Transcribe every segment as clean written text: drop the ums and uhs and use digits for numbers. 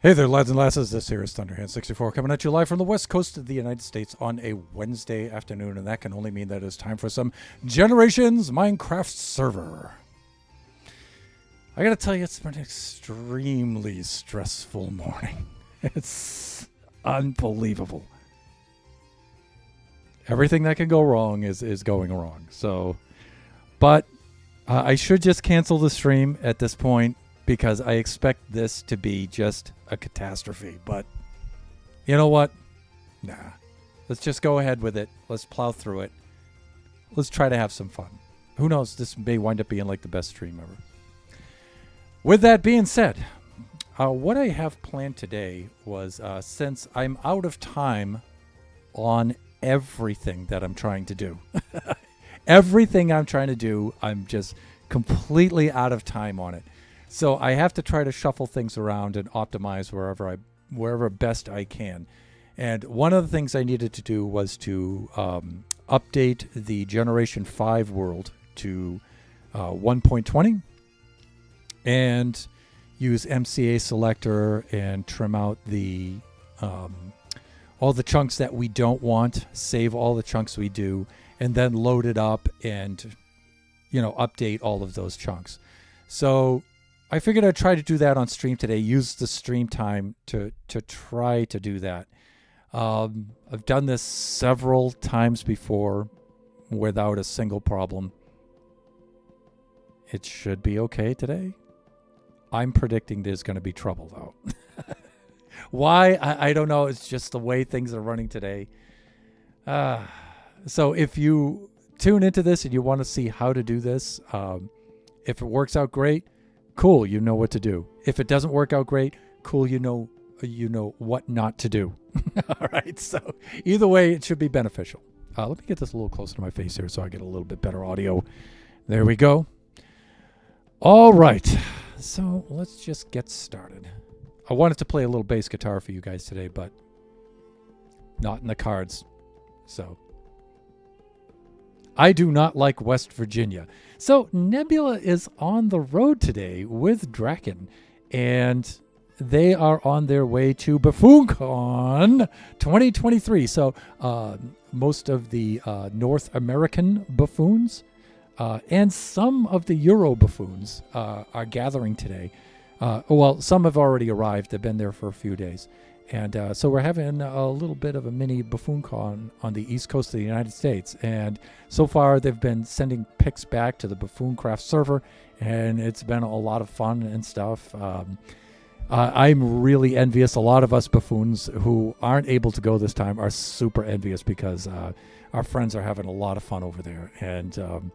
Hey there, lads and lasses. This here is Thunderhand64 coming at you live from the west coast of the United States on a Wednesday afternoon, and that can only mean that it's time for some Generations Minecraft server. I gotta tell you, it's been an extremely stressful morning. It's unbelievable. Everything that can go wrong is going wrong. But I should just cancel the stream at this point, because I expect this to be just a catastrophe. But you know what? Nah. Let's just go ahead with it. Let's plow through it. Let's try to have some fun. Who knows? This may wind up being like the best stream ever. With that being said, what I have planned today was, since I'm out of time on everything that I'm trying to do, everything I'm trying to do, I'm just completely out of time on it. So I have to try to shuffle things around and optimize wherever best I can. And one of the things I needed to do was to update the Generation 5 world to 1.20 and use MCA selector and trim out the all the chunks that we don't want, save all the chunks we do, and then load it up and update all of those chunks. So I figured I'd try to do that on stream today, use the stream time to try to do that. I've done this several times before without a single problem. It should be okay today. I'm predicting there's going to be trouble, though. Why? I don't know. It's just the way things are running today. So if you tune into this and you want to see how to do this, if it works out great, cool, you know what to do. If it doesn't work out great, cool, you know what not to do. All right, so either way, it should be beneficial. Let me get this a little closer to my face here so I get a little bit better audio. There we go. All right, so let's just get started. I wanted to play a little bass guitar for you guys today, but not in the cards. So I do not like West Virginia. So Nebula is on the road today with Draken, and they are on their way to BuffoonCon 2023. So most of the North American buffoons and some of the Euro buffoons are gathering today. Well, some have already arrived. They've been there for a few days. And so we're having a little bit of a mini BuffoonCon on the east coast of the United States. And so far, they've been sending pics back to the BuffoonCraft server, and it's been a lot of fun and stuff. I'm really envious. A lot of us buffoons who aren't able to go this time are super envious because our friends are having a lot of fun over there. And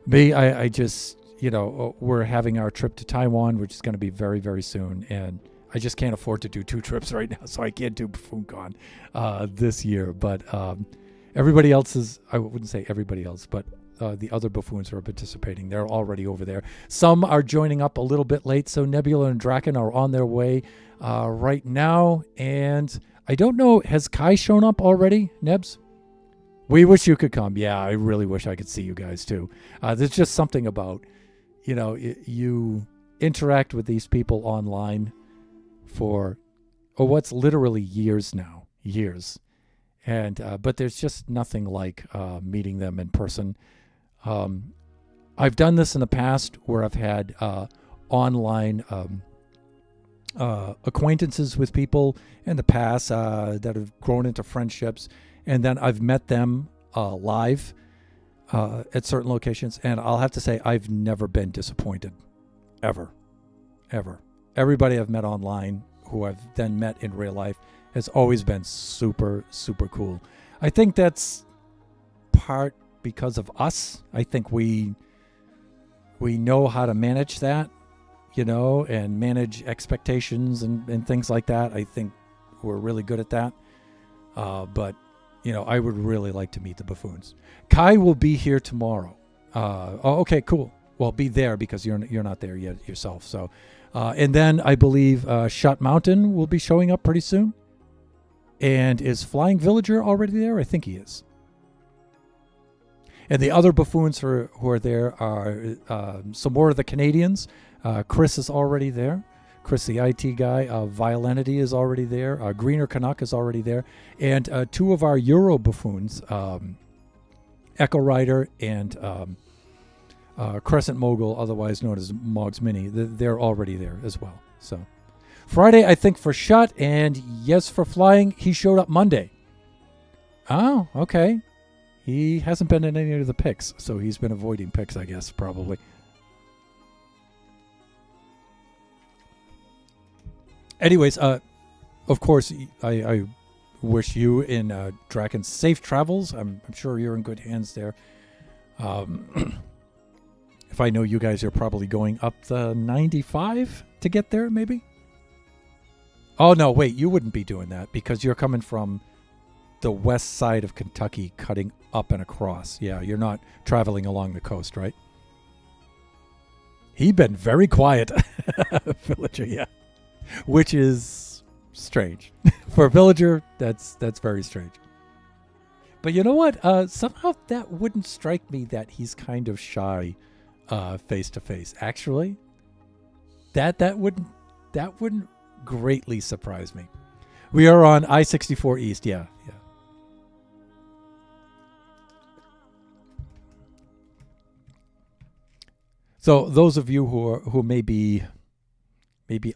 me, I just, we're having our trip to Taiwan, which is going to be very, very soon. And I just can't afford to do 2 trips right now, so I can't do BuffoonCon this year. But everybody else is, I wouldn't say everybody else, but the other buffoons who are participating, they're already over there. Some are joining up a little bit late, so Nebula and Draken are on their way right now. And I don't know, has Kai shown up already, Nebs? We wish you could come. Yeah, I really wish I could see you guys too. There's just something about, you interact with these people online for what's literally years now, and but there's just nothing like meeting them in person. I've done this in the past where I've had online acquaintances with people in the past that have grown into friendships, and then I've met them live at certain locations, and I'll have to say I've never been disappointed, ever. Everybody I've met online who I've then met in real life has always been super, super cool. I think that's part because of us. I think we know how to manage that, and manage expectations and things like that. I think we're really good at that. But, I would really like to meet the buffoons. Kai will be here tomorrow. Okay, cool. Well, be there because you're not there yet yourself. So, and then I believe Shot Mountain will be showing up pretty soon. And is Flying Villager already there? I think he is. And the other buffoons who are there are some more of the Canadians. Chris is already there. Chris, the IT guy. Violenity is already there. Greener Canuck is already there. And two of our Euro buffoons, Echo Rider and Crescent Mogul, otherwise known as Mog's Mini, they're already there as well. So Friday, I think, for shot, and yes, for flying. He showed up Monday. Oh, okay. He hasn't been in any of the picks, so he's been avoiding picks, I guess, probably. Anyways, of course, I wish you and Draken safe travels. I'm sure you're in good hands there. If I know you guys are probably going up the 95 to get there, maybe? Oh, no, wait, you wouldn't be doing that because you're coming from the west side of Kentucky cutting up and across. Yeah, you're not traveling along the coast, right? He'd been very quiet, Villager, yeah. Which is strange. For a Villager, that's very strange. But you know what? Somehow that wouldn't strike me that he's kind of shy face to face. Actually, that wouldn't greatly surprise me. We are on I-64 East, yeah. So those of you who may be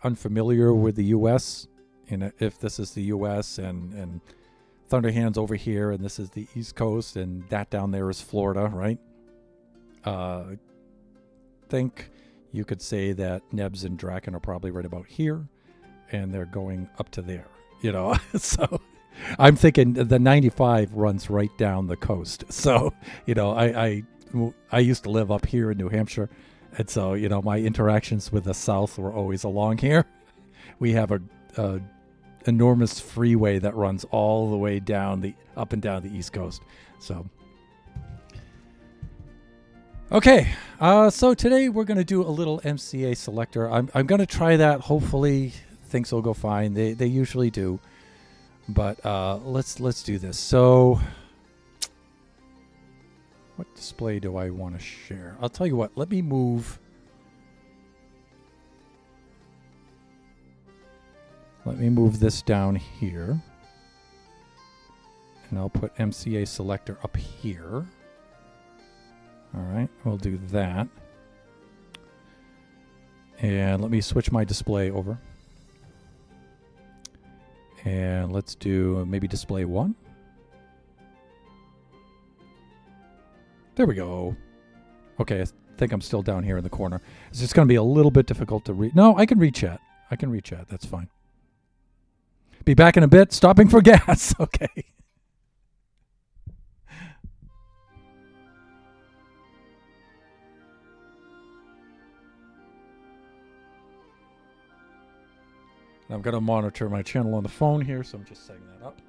unfamiliar with the U.S., and if this is the U.S. and Thunderhand's over here, and this is the East Coast, and that down there is Florida, right? Think you could say that Nebs and Draken are probably right about here, and they're going up to there, you know. So I'm thinking the 95 runs right down the coast. So, you know, I used to live up here in New Hampshire. And so, you know, my interactions with the South were always along here. We have a enormous freeway that runs all the way down up and down the East Coast. So, okay. So today we're going to do a little MCA selector. I'm going to try that. Hopefully things will go fine. They usually do. But let's do this. So, what display do I want to share? I'll tell you what. Let me move. Let me move this down here. And I'll put MCA selector up here. All right, we'll do that. And let me switch my display over. And let's do maybe display 1. There we go. Okay, I think I'm still down here in the corner. It's just going to be a little bit difficult to read. No, I can read chat. That's fine. Be back in a bit. Stopping for gas. Okay. I'm going to monitor my channel on the phone here, so I'm just setting that up.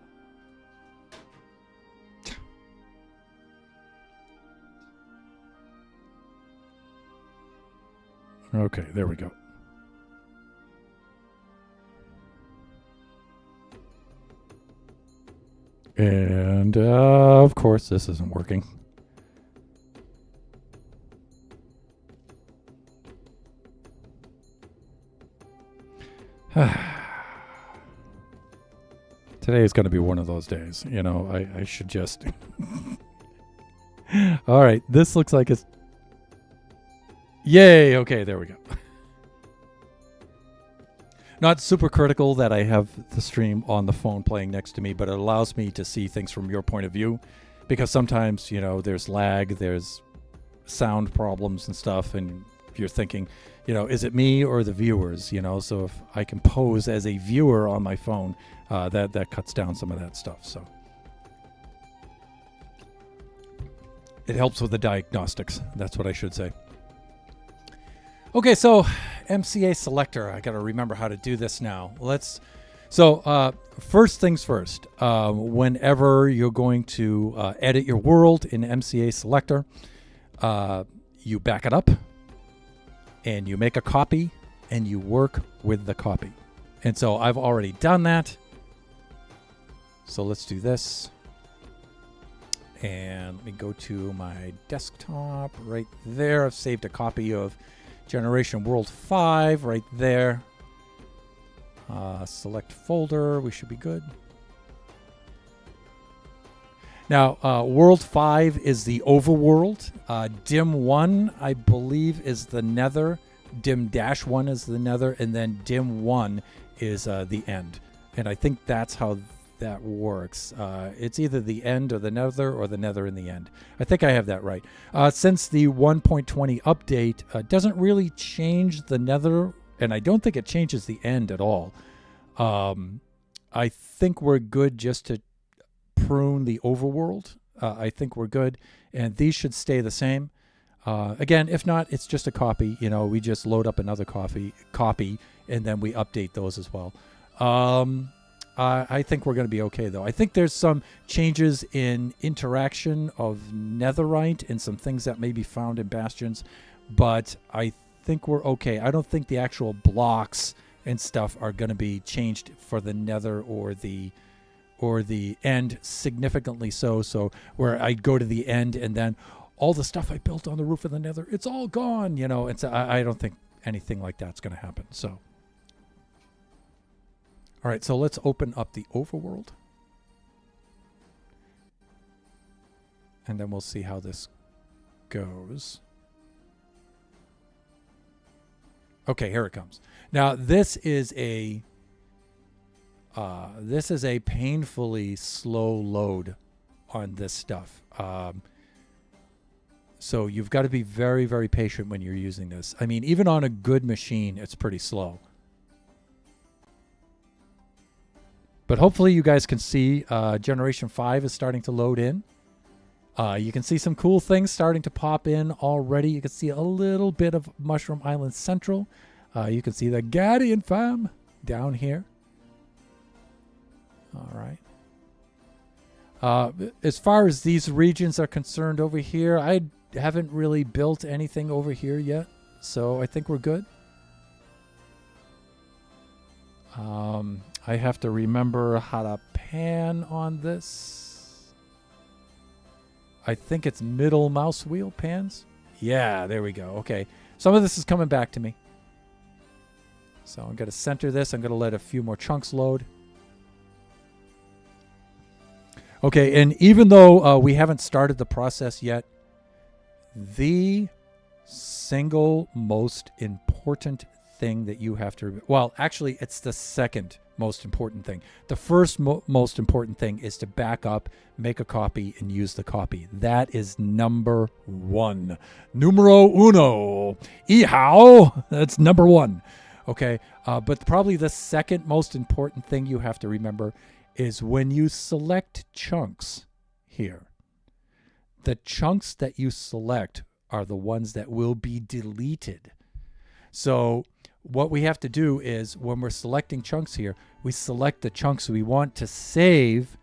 Okay, there we go. And, of course, this isn't working. Today is going to be one of those days. You know, I should just... All right, this looks like it's... Yay! Okay, there we go. Not super critical that I have the stream on the phone playing next to me, but it allows me to see things from your point of view. Because sometimes, you know, there's lag, there's sound problems and stuff, and you're thinking, you know, is it me or the viewers? You know, so if I can pose as a viewer on my phone, that cuts down some of that stuff. So it helps with the diagnostics. That's what I should say. Okay, so MCA selector. I got to remember how to do this now. First things first. Whenever you're going to edit your world in MCA selector, you back it up and you make a copy and you work with the copy. And so I've already done that. So let's do this. And let me go to my desktop right there. I've saved a copy of Generation World 5 right there. Select folder. We should be good. Now, World 5 is the overworld. Dim 1, I believe, is the nether. Dim-1 is the nether. And then Dim 1 is the end. And I think that's how that works. It's either the end or the nether in the end. I think I have that right. Since the 1.20 update doesn't really change the nether, and I don't think it changes the end at all. I think we're good just to prune the overworld. I think we're good, and these should stay the same. Again, if not, it's just a copy. We just load up another copy, and then we update those as well. I think we're going to be okay, though. I think there's some changes in interaction of netherite and some things that may be found in bastions, but I think we're okay. I don't think the actual blocks and stuff are going to be changed for the nether or the end significantly so where I go to the end and then all the stuff I built on the roof of the nether, it's all gone, I don't think anything like that's going to happen. So all right, so let's open up the overworld. And then we'll see how this goes. Okay, here it comes. Now, this is a painfully slow load on this stuff. So you've got to be very, very patient when you're using this. I mean, even on a good machine, it's pretty slow. But hopefully you guys can see Generation 5 is starting to load in. You can see some cool things starting to pop in already. You can see a little bit of Mushroom Island Central. You can see the Guardian Farm down here. All right. As far as these regions are concerned over here, I haven't really built anything over here yet. So I think we're good. I have to remember how to pan on this. I think it's middle mouse wheel pans. Yeah, there we go. Okay. Some of this is coming back to me. So I'm going to center this. I'm going to let a few more chunks load. Okay, and even though we haven't started the process yet, the single most important thing that you have to... Well, actually, it's the second most important thing. The first most important thing is to back up, make a copy, and use the copy. That is number one. Numero uno. Ehow. That's number one. Okay, but probably the second most important thing you have to remember is when you select chunks here, the chunks that you select are the ones that will be deleted. So what we have to do is when we're selecting chunks here, we select the chunks we want to save,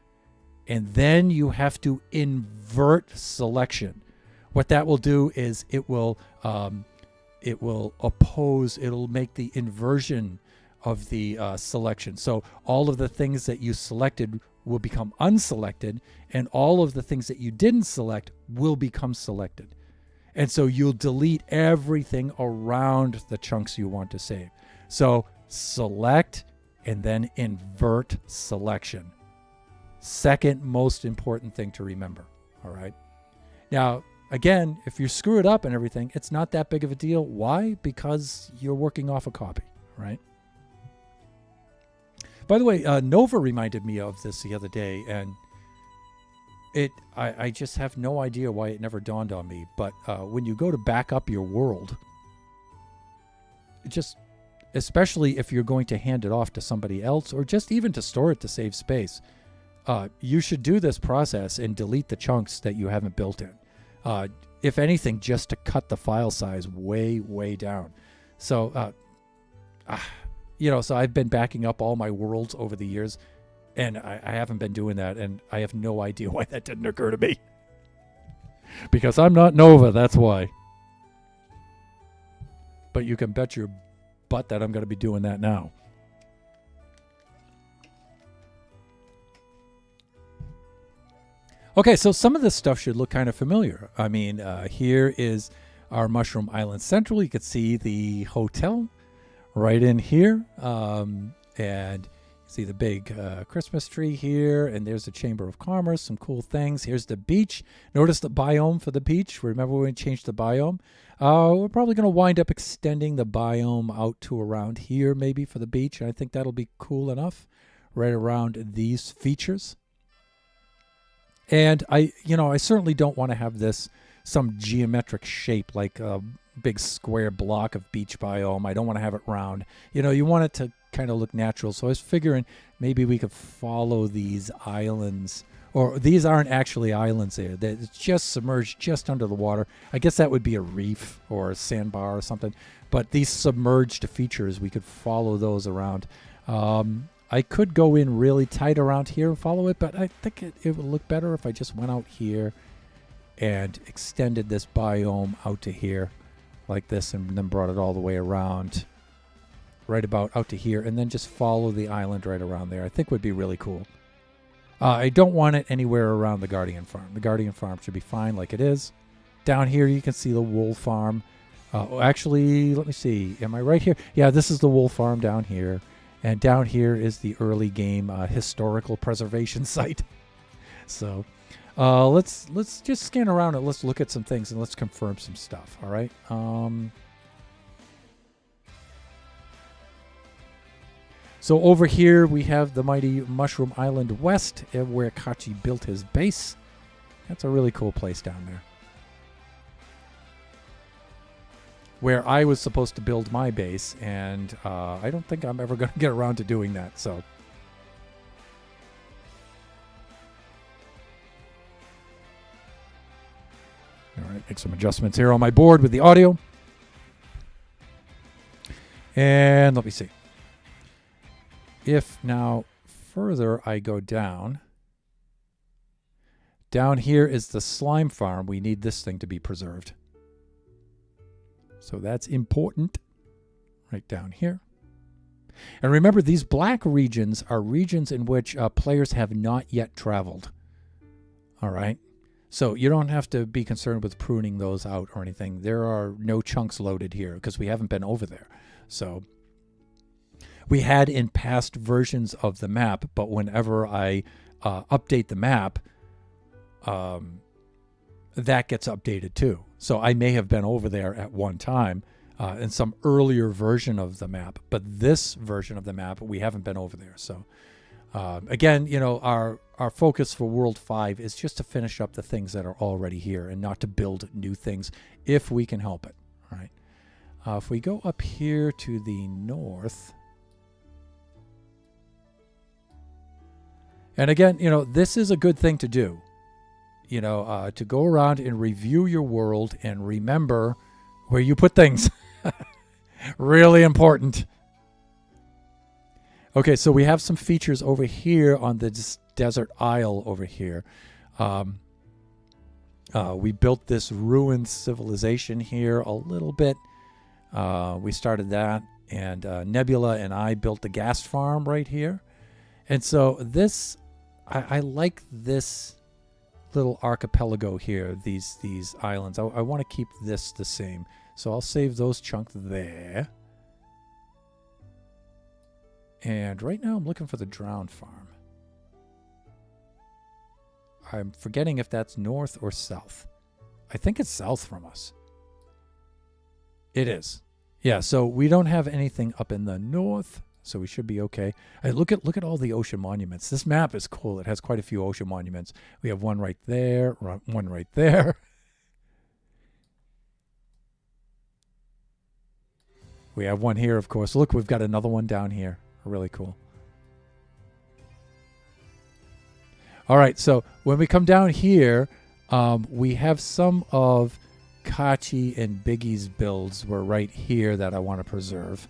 and then you have to invert selection. What that will do is it'll make the inversion of the selection. So all of the things that you selected will become unselected, and all of the things that you didn't select will become selected. And so you'll delete everything around the chunks you want to save. So select and then invert selection. Second most important thing to remember. All right. Now, again, if you screw it up and everything, it's not that big of a deal. Why? Because you're working off a copy, right? By the way, Nova reminded me of this the other day, and I just have no idea why it never dawned on me. But when you go to back up your world, just especially if you're going to hand it off to somebody else or just even to store it to save space, you should do this process and delete the chunks that you haven't built in. If anything, just to cut the file size way, way down. So, so I've been backing up all my worlds over the years, and I haven't been doing that, and I have no idea why that didn't occur to me. Because I'm not Nova, that's why. But you can bet your butt that I'm going to be doing that now. Okay, so some of this stuff should look kind of familiar. I mean, here is our Mushroom Island Central. You can see the hotel right in here. And see the big Christmas tree here, and there's the Chamber of Commerce, some cool things. Here's the beach. Notice the biome for the beach. Remember when we changed the biome? We're probably going to wind up extending the biome out to around here maybe for the beach. And I think that'll be cool enough right around these features. And I certainly don't want to have this some geometric shape like a big square block of beach biome. I don't want to have it round. You want it to kind of look natural. So I was figuring maybe we could follow these islands, or these aren't actually islands there. It's just submerged just under the water. I guess that would be a reef or a sandbar or something. But these submerged features, we could follow those around. I could go in really tight around here and follow it, but I think it would look better if I just went out here and extended this biome out to here like this, and then brought it all the way around right about out to here, and then just follow the island right around there. I think would be really cool. I don't want it anywhere around the Guardian Farm. The Guardian Farm should be fine like it is. Down here you can see the wool farm. Actually, let me see. Am I right here? Yeah, this is the wool farm down here. And down here is the early game historical preservation site. So let's just scan around and let's look at some things and let's confirm some stuff. All right. So over here we have the mighty Mushroom Island West, where Kachi built his base. That's a really cool place down there. Where I was supposed to build my base, and I don't think I'm ever going to get around to doing that. So, all right, make some adjustments here on my board with the audio. And let me see. If now further I go down here is the slime farm. We need this thing to be preserved. So that's important right down here. And remember, these black regions are regions in which players have not yet traveled. All right. So you don't have to be concerned with pruning those out or anything. There are no chunks loaded here because we haven't been over there. So we had in past versions of the map, but whenever I update the map, that gets updated too. So I may have been over there at one time in some earlier version of the map, but this version of the map, we haven't been over there. So again, our focus for World 5 is just to finish up the things that are already here and not to build new things if we can help it. All right. If we go up here to the north, and again, this is a good thing to do. To go around and review your world and remember where you put things. Really important. Okay, so we have some features over here on the desert isle over here. We built this ruined civilization here a little bit. We started that, and Nebula and I built the gas farm right here. And so this, I like this little archipelago here, these islands. I want to keep this the same. So I'll save those chunks there. And right now I'm looking for the drowned farm. I'm forgetting if that's north or south. I think it's south from us. It is. Yeah, so we don't have anything up in the north, so we should be okay. Hey, look at all the ocean monuments. This map is cool. It has quite a few ocean monuments. We have one right there, one right there. We have one here, of course. Look, we've got another one down here. Really cool. All right, so when we come down here, we have some of Kachi and Biggie's builds were right here that I want to preserve.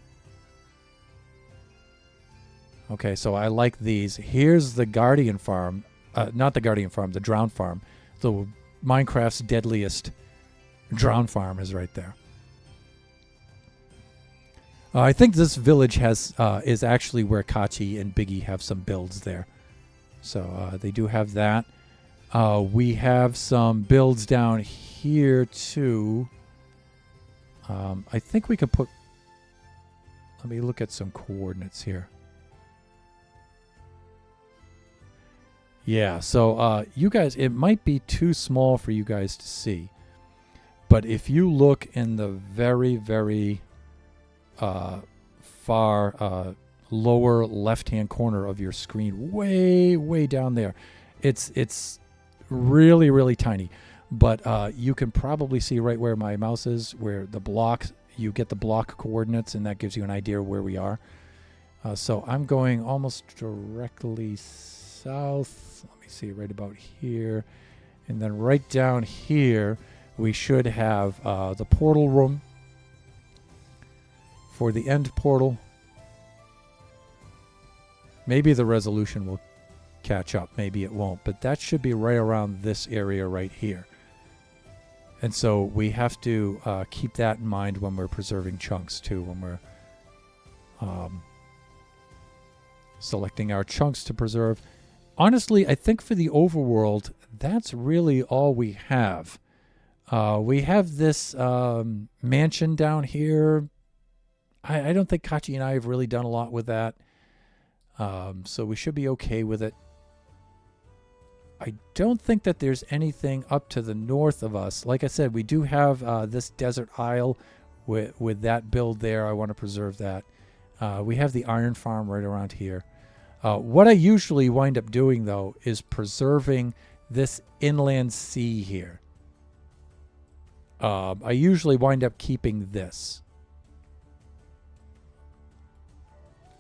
Okay, so I like these. Here's the Guardian Farm. Not the Guardian Farm, the Drowned Farm. The Minecraft's deadliest Drowned Farm is right there. I think this village is actually where Kachi and Biggie have some builds there. So they do have that. We have some builds down here too. I think we can put... Let me look at some coordinates here. Yeah, so you guys, it might be too small for you guys to see, but if you look in the very, very far lower left-hand corner of your screen, way, way down there, it's really, really tiny. But you can probably see right where my mouse is, where the block, you get the block coordinates, and that gives you an idea of where we are. So I'm going almost directly south. Let me see, right about here. And then right down here, we should have the portal room for the end portal. Maybe the resolution will catch up. Maybe it won't. But that should be right around this area right here. And so we have to keep that in mind when we're preserving chunks too, when we're selecting our chunks to preserve. Honestly, I think for the overworld, that's really all we have. We have this mansion down here. I don't think Kachi and I have really done a lot with that. So we should be okay with it. I don't think that there's anything up to the north of us. Like I said, we do have this desert isle with that build there. I want to preserve that. We have the iron farm right around here. What I usually wind up doing, though, is preserving this inland sea here. I usually wind up keeping this.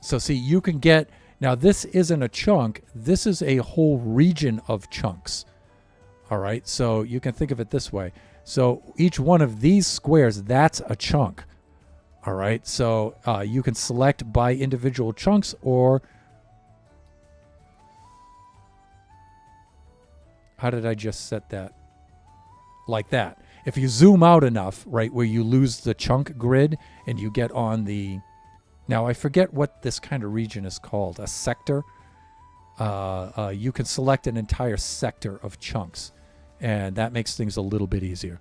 So see, you can get... Now, this isn't a chunk. This is a whole region of chunks. All right, so you can think of it this way. So each one of these squares, that's a chunk. All right, so you can select by individual chunks, or... How did I just set that? Like that. If you zoom out enough, right, where you lose the chunk grid and you get on the... Now, I forget what this kind of region is called, a sector. You can select an entire sector of chunks, and that makes things a little bit easier.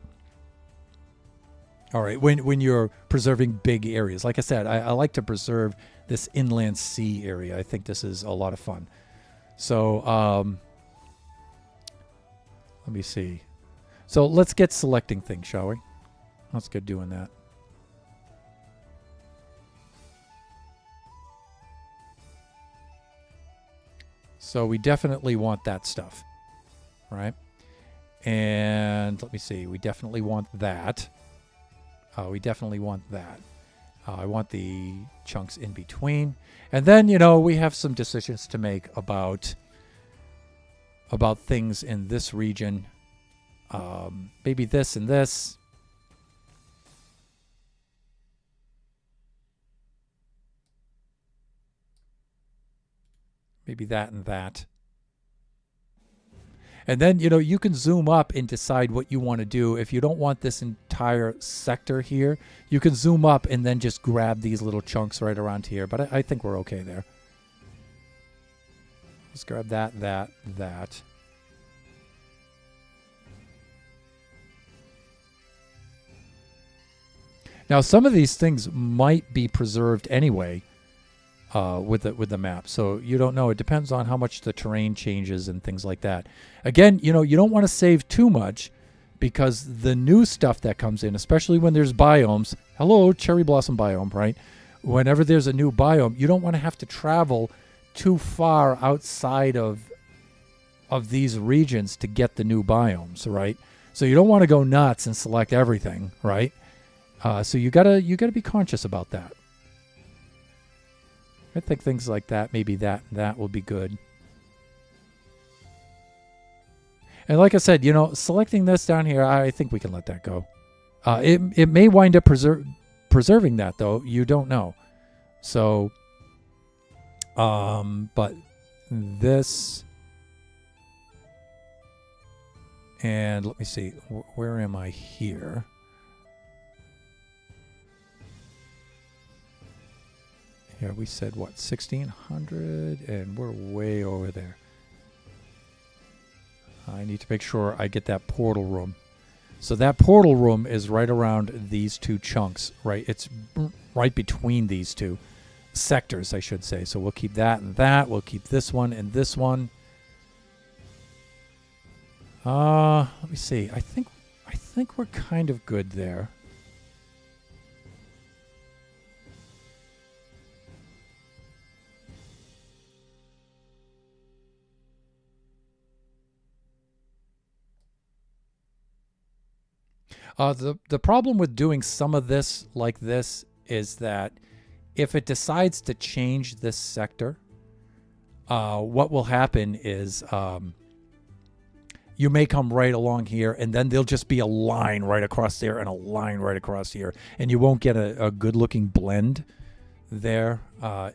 All right, when you're preserving big areas. Like I said, I like to preserve this inland sea area. I think this is a lot of fun. So, let me see. So let's get selecting things, shall we? Let's get doing that. So we definitely want that stuff, right? And let me see. We definitely want that. We definitely want that. I want the chunks in between. And then, you know, we have some decisions to make about things in this region. Maybe this and this. Maybe that and that. And then, you know, you can zoom up and decide what you want to do. If you don't want this entire sector here, you can zoom up and then just grab these little chunks right around here. But I think we're okay there. Let's grab that, that. Now, some of these things might be preserved anyway. With the map, so you don't know. It depends on how much the terrain changes and things like that. Again, you know, you don't want to save too much, because the new stuff that comes in, especially when there's biomes. Hello, cherry blossom biome, right? Whenever there's a new biome, you don't want to have to travel too far outside of these regions to get the new biomes, right? So you don't want to go nuts and select everything, right? So you gotta be conscious about that. I think things like that, maybe that will be good. And like I said, you know, selecting this down here, I think we can let that go. It may wind up preserving that, though. You don't know. So, but this, and let me see, where am I here? Here we said, what, 1600? And we're way over there. I need to make sure I get that portal room. So that portal room is right around these two chunks, right? It's right between these two sectors, I should say. So we'll keep that and that. We'll keep this one and this one. Let me see. I think we're kind of good there. The problem with doing some of this like this is that if it decides to change this sector, what will happen is you may come right along here, and then there'll just be a line right across there and a line right across here, and you won't get a good-looking blend there.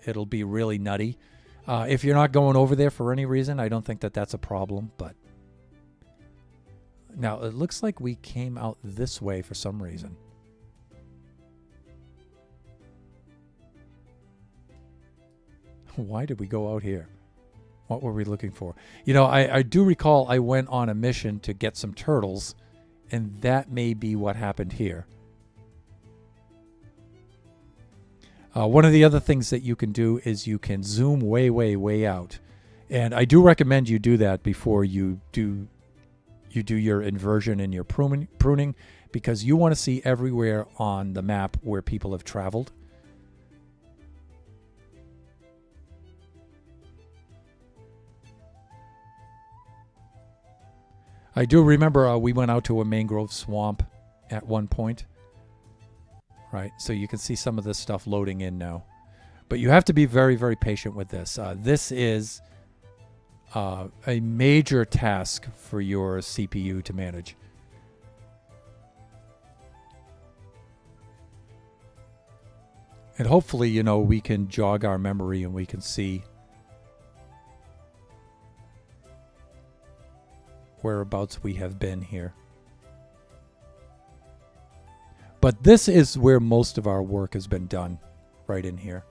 It'll be really nutty. If you're not going over there for any reason, I don't think that that's a problem, but now it looks like we came out this way for some reason. Why did we go out here? What were we looking for? You know, I do recall I went on a mission to get some turtles, and that may be what happened here. One of the other things that you can do is you can zoom way, way, way out. And I do recommend you do that before you do your inversion and your pruning, because you want to see everywhere on the map where people have traveled. I do remember we went out to a mangrove swamp at one point. Right, so you can see some of this stuff loading in now. But you have to be very, very patient with this. This is a major task for your CPU to manage. And hopefully, you know, we can jog our memory and we can see whereabouts we have been here. But this is where most of our work has been done, right in here.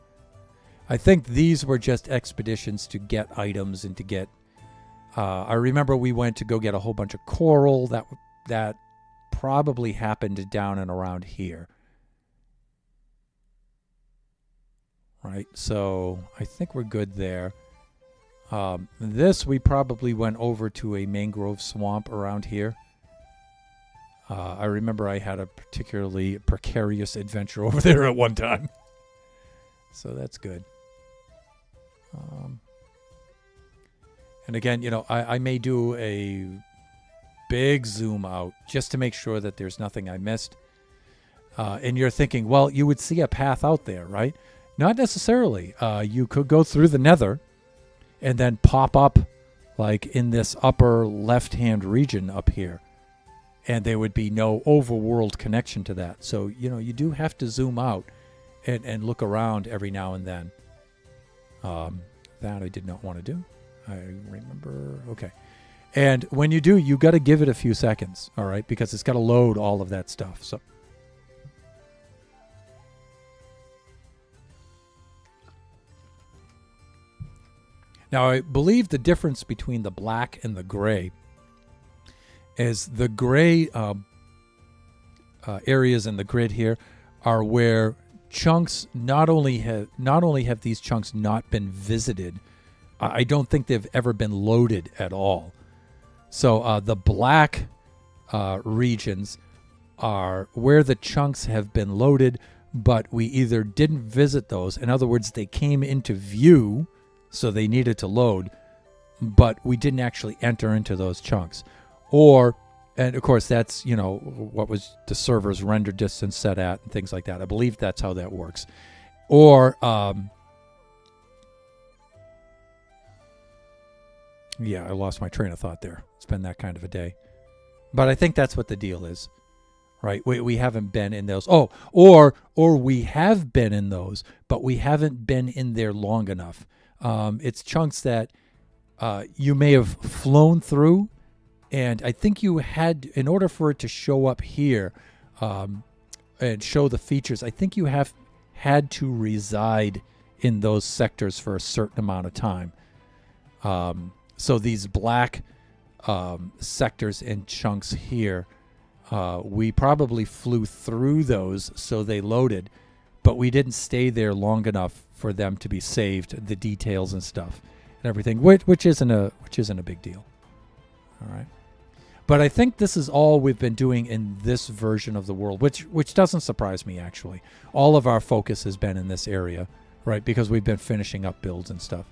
I think these were just expeditions to get items and to get... I remember we went to go get a whole bunch of coral. That probably happened down and around here. Right, so I think we're good there. This, we probably went over to a mangrove swamp around here. I remember I had a particularly precarious adventure over there at one time. So that's good. And again, you know, I may do a big zoom out just to make sure that there's nothing I missed. And you're thinking, well, you would see a path out there, right? Not necessarily. You could go through the nether and then pop up like in this upper left-hand region up here. And there would be no overworld connection to that. So, you know, you do have to zoom out and look around every now and then. That I did not want to do. I remember. Okay. And when you do, you got to give it a few seconds, all right? Because it's got to load all of that stuff. So. Now, I believe the difference between the black and the gray is the gray areas in the grid here are where chunks not only have these chunks not been visited, I don't think they've ever been loaded at all. So the black regions are where the chunks have been loaded, but we either didn't visit those, in other words, they came into view, so they needed to load, but we didn't actually enter into those chunks. Or, and of course, that's, you know, what was the server's render distance set at and things like that. I believe that's how that works. Or, yeah, I lost my train of thought there. It's been that kind of a day. But I think that's what the deal is, right? We haven't been in those. Oh, or we have been in those, but we haven't been in there long enough. It's chunks that you may have flown through, and I think you had, in order for it to show up here and show the features, I think you have had to reside in those sectors for a certain amount of time. So these black sectors and chunks here, we probably flew through those, so they loaded, but we didn't stay there long enough for them to be saved, the details and stuff and everything, which isn't a big deal. All right. But I think this is all we've been doing in this version of the world, which doesn't surprise me, actually. All of our focus has been in this area, right? Because we've been finishing up builds and stuff.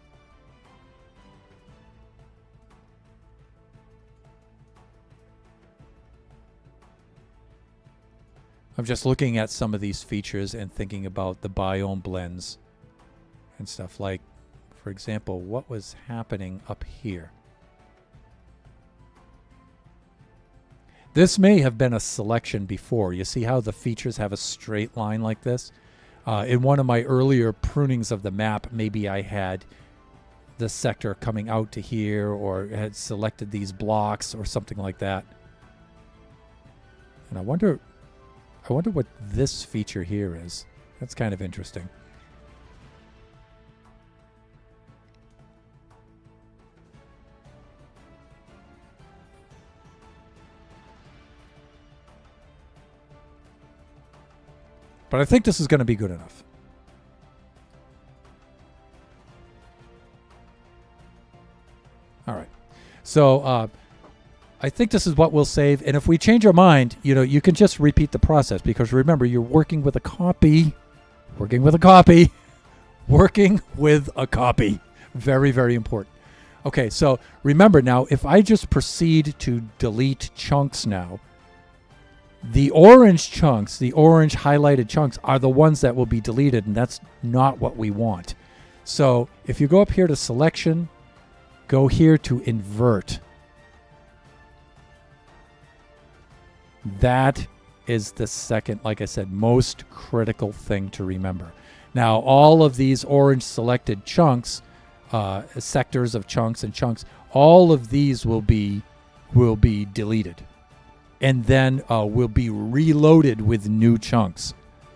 I'm just looking at some of these features and thinking about the biome blends and stuff. Like, for example, what was happening up here? This may have been a selection before. You see how the features have a straight line like this? In one of my earlier prunings of the map, maybe I had the sector coming out to here, or had selected these blocks or something like that. And I wonder what this feature here is. That's kind of interesting. But I think this is going to be good enough. All right. So I think this is what we'll save. And if we change our mind, you can just repeat the process, because remember, you're working with a copy. Working with a copy. Working with a copy. Very, very important. Okay, so remember now, if I just proceed to delete chunks now, the orange chunks, the orange highlighted chunks, are the ones that will be deleted, and that's not what we want. So if you go up here to selection, go here to invert. That is the second, like I said, most critical thing to remember. Now, all of these orange selected chunks, sectors of chunks and chunks, all of these will be deleted. And then will be reloaded with new chunks.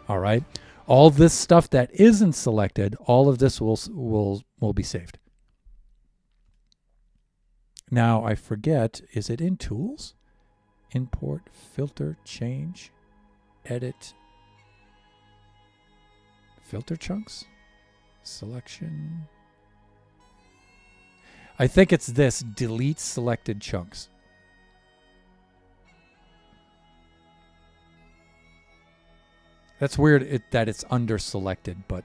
All right. All this stuff that isn't selected, all of this will be saved. Now I forget, is it in tools? Import, filter, change, edit, filter chunks, selection. I think it's this, delete selected chunks. That's weird that it's under selected, but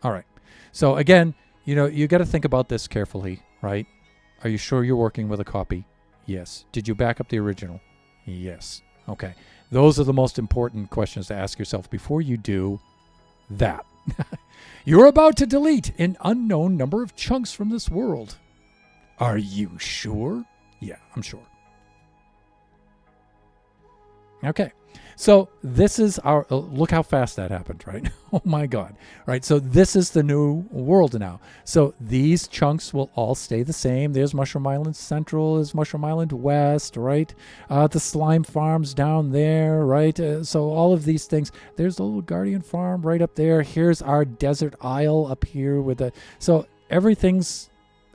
all right. So again, you got to think about this carefully, right? Are you sure you're working with a copy? Yes. Did you back up the original? Yes. Okay. Those are the most important questions to ask yourself before you do that. You're about to delete an unknown number of chunks from this world. Are you sure? Yeah, I'm sure. Okay, so this is our, look how fast that happened, right? Oh my God, right? So this is the new world now. So these chunks will all stay the same. There's Mushroom Island Central, there's Mushroom Island West, right? The slime farms down there, right? So all of these things, there's the little Guardian Farm right up there. Here's our Desert Isle up here with so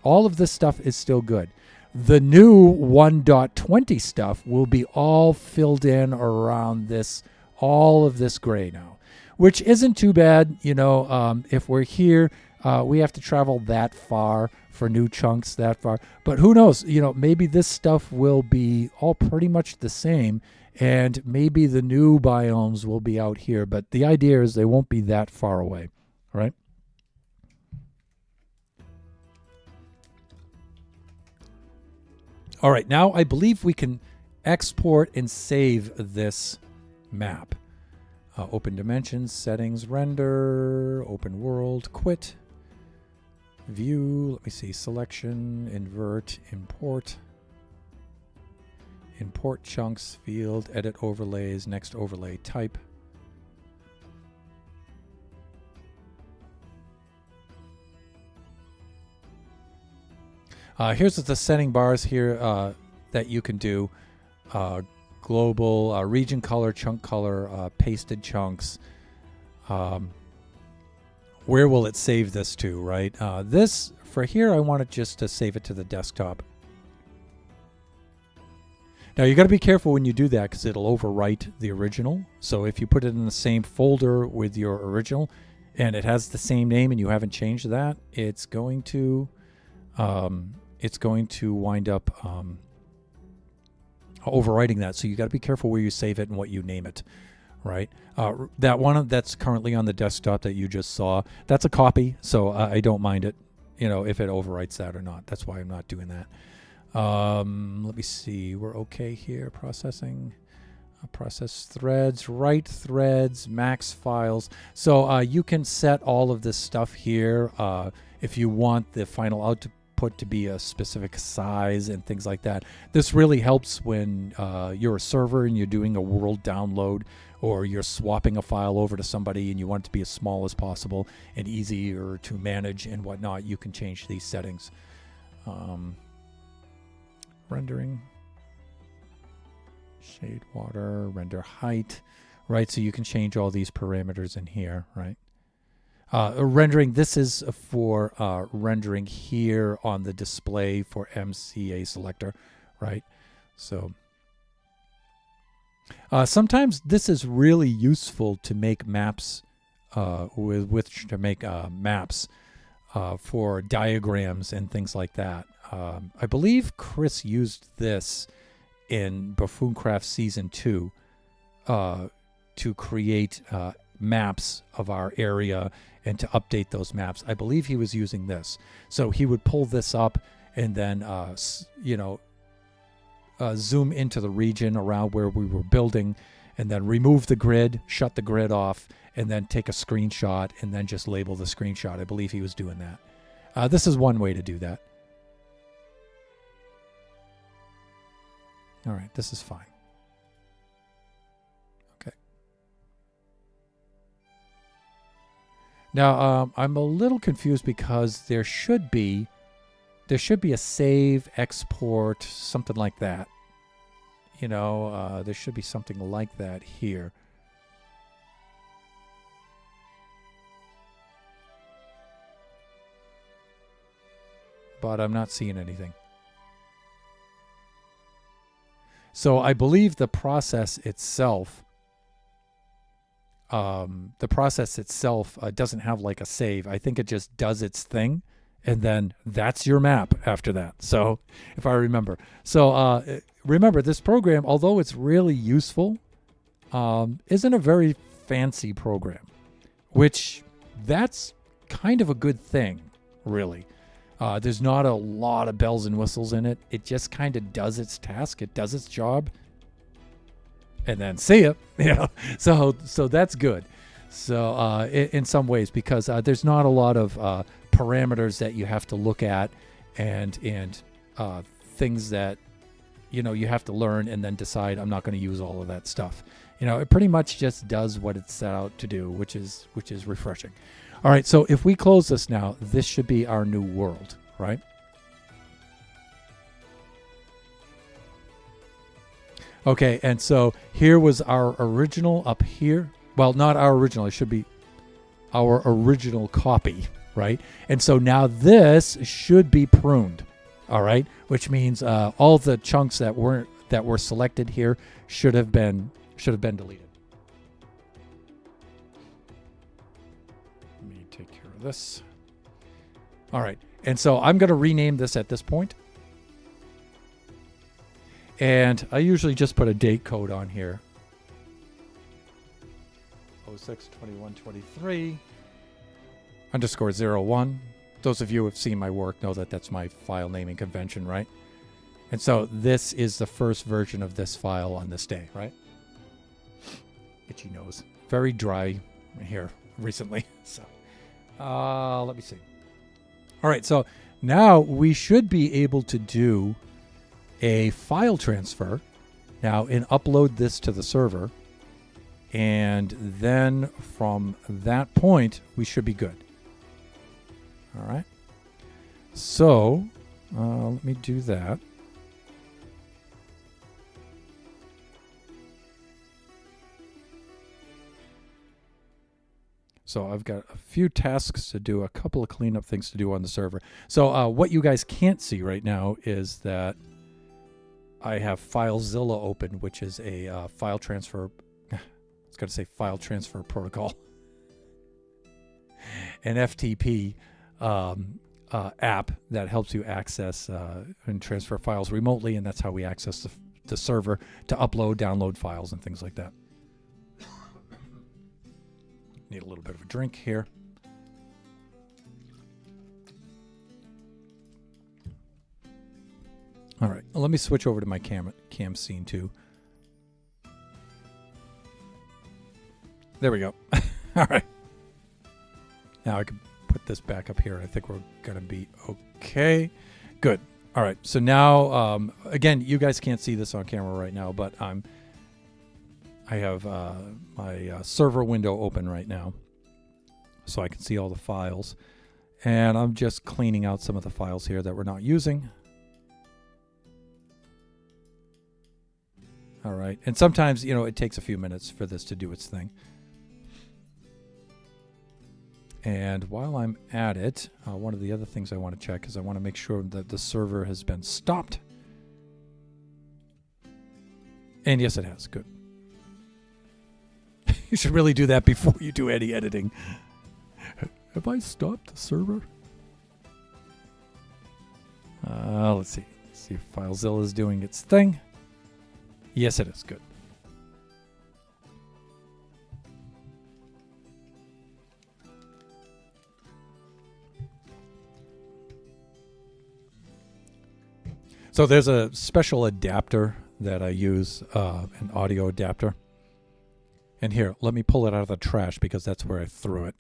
all of this stuff is still good. The new 1.20 stuff will be all filled in around all of this gray now, which isn't too bad. If we're here, we have to travel that far for new chunks that far. But who knows? Maybe this stuff will be all pretty much the same, and maybe the new biomes will be out here. But the idea is they won't be that far away, right? All right, now I believe we can export and save this map. Open dimensions, settings, render, open world, quit, view, let me see, selection, invert, import chunks, field, edit overlays, next overlay type. Here's the setting bars here that you can do. Global, region color, chunk color, pasted chunks. Where will it save this to, right? This, for here, I want it just to save it to the desktop. Now, you got to be careful when you do that because it'll overwrite the original. So if you put it in the same folder with your original and it has the same name and you haven't changed that, it's going to it's going to wind up overwriting that. So you got to be careful where you save it and what you name it, right? That one that's currently on the desktop that you just saw, that's a copy, so I don't mind it, if it overwrites that or not. That's why I'm not doing that. Let me see. We're okay here. Processing. Process threads, write threads, max files. So you can set all of this stuff here if you want the final output to be a specific size and things like that. This really helps when you're a server and you're doing a world download, or you're swapping a file over to somebody and you want it to be as small as possible and easier to manage and whatnot. You can change these settings. Rendering. Shade water, render height, right? So you can change all these parameters in here, right? Rendering, this is for rendering here on the display for MCA selector, right? So sometimes this is really useful to make maps, with which to make maps for diagrams and things like that. I believe Chris used this in Buffooncraft Season 2 to create maps of our area and to update those maps. I believe he was using this. So he would pull this up and then, zoom into the region around where we were building, and then remove the grid, shut the grid off, and then take a screenshot and then just label the screenshot. I believe he was doing that. This is one way to do that. All right, this is fine. Okay. Now, I'm a little confused because there should be a save, export, something like that. There should be something like that here. But I'm not seeing anything. So I believe the process itself, doesn't have like a save. I think it just does its thing, and then that's your map after that. So if I remember. So remember, this program, although it's really useful, isn't a very fancy program, which that's kind of a good thing, really. There's not a lot of bells and whistles in it. It just kind of does its task. It does its job. And then see ya. So that's good. So in some ways, because there's not a lot of parameters that you have to look at and things that, you have to learn and then decide I'm not going to use all of that stuff. It pretty much just does what it's set out to do, which is refreshing. All right, so if we close this now, this should be our new world, right? Okay, and so here was our original up here. Well, not our original. It should be our original copy, right? And so now this should be pruned, all right? Which means all the chunks that were selected here should have been deleted. Take care of this. All right. And so I'm going to rename this at this point. And I usually just put a date code on here. 06/21/23 _01. Those of you who have seen my work know that that's my file naming convention, right? And so this is the first version of this file on this day, right? Itchy nose. Very dry here recently. So let me see. All right, so now we should be able to do a file transfer now and upload this to the server. And then from that point, we should be good. All right. So let me do that. So I've got a few tasks to do, a couple of cleanup things to do on the server. So what you guys can't see right now is that I have FileZilla open, which is a file transfer. I was going to say file transfer protocol. An FTP app that helps you access and transfer files remotely, and that's how we access the server to upload, download files, and things like that. Need a little bit of a drink here. All right, let me switch over to my cam scene too. There we go. All right. Now I can put this back up here. I think we're going to be okay. Good. All right. So now, again, you guys can't see this on camera right now, but I have my server window open right now so I can see all the files. And I'm just cleaning out some of the files here that we're not using. All right. And sometimes, it takes a few minutes for this to do its thing. And while I'm at it, one of the other things I want to check is I want to make sure that the server has been stopped. And yes, it has. Good. You should really do that before you do any editing. Have I stopped the server? Let's see. Let's see if FileZilla is doing its thing. Yes, it is. Good. So there's a special adapter that I use, an audio adapter. And here, let me pull it out of the trash because that's where I threw it.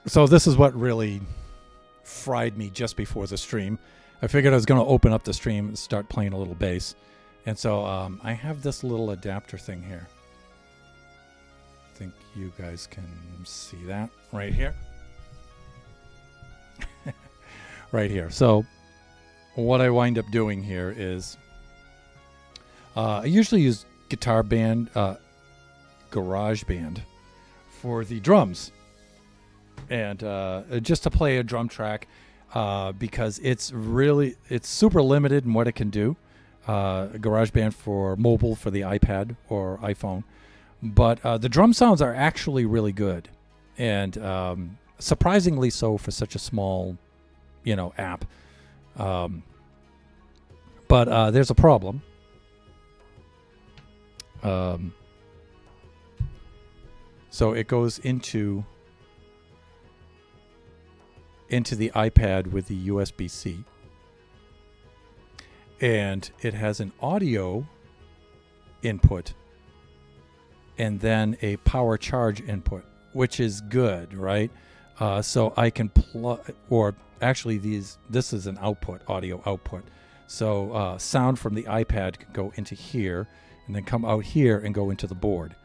So this is what really fried me just before the stream. I figured I was going to open up the stream and start playing a little bass. And so I have this little adapter thing here. I think you guys can see that right here. Right here. So what I wind up doing here is I usually use GarageBand for the drums. And just to play a drum track because it's super limited in what it can do. GarageBand for mobile, for the iPad or iPhone. But the drum sounds are actually really good. And surprisingly so for such a small, app. But there's a problem. So it goes into the iPad with the USB-C. And it has an audio input and then a power charge input, which is good, right? So I can plug, or actually this is an output, audio output. So sound from the iPad can go into here and then come out here and go into the board.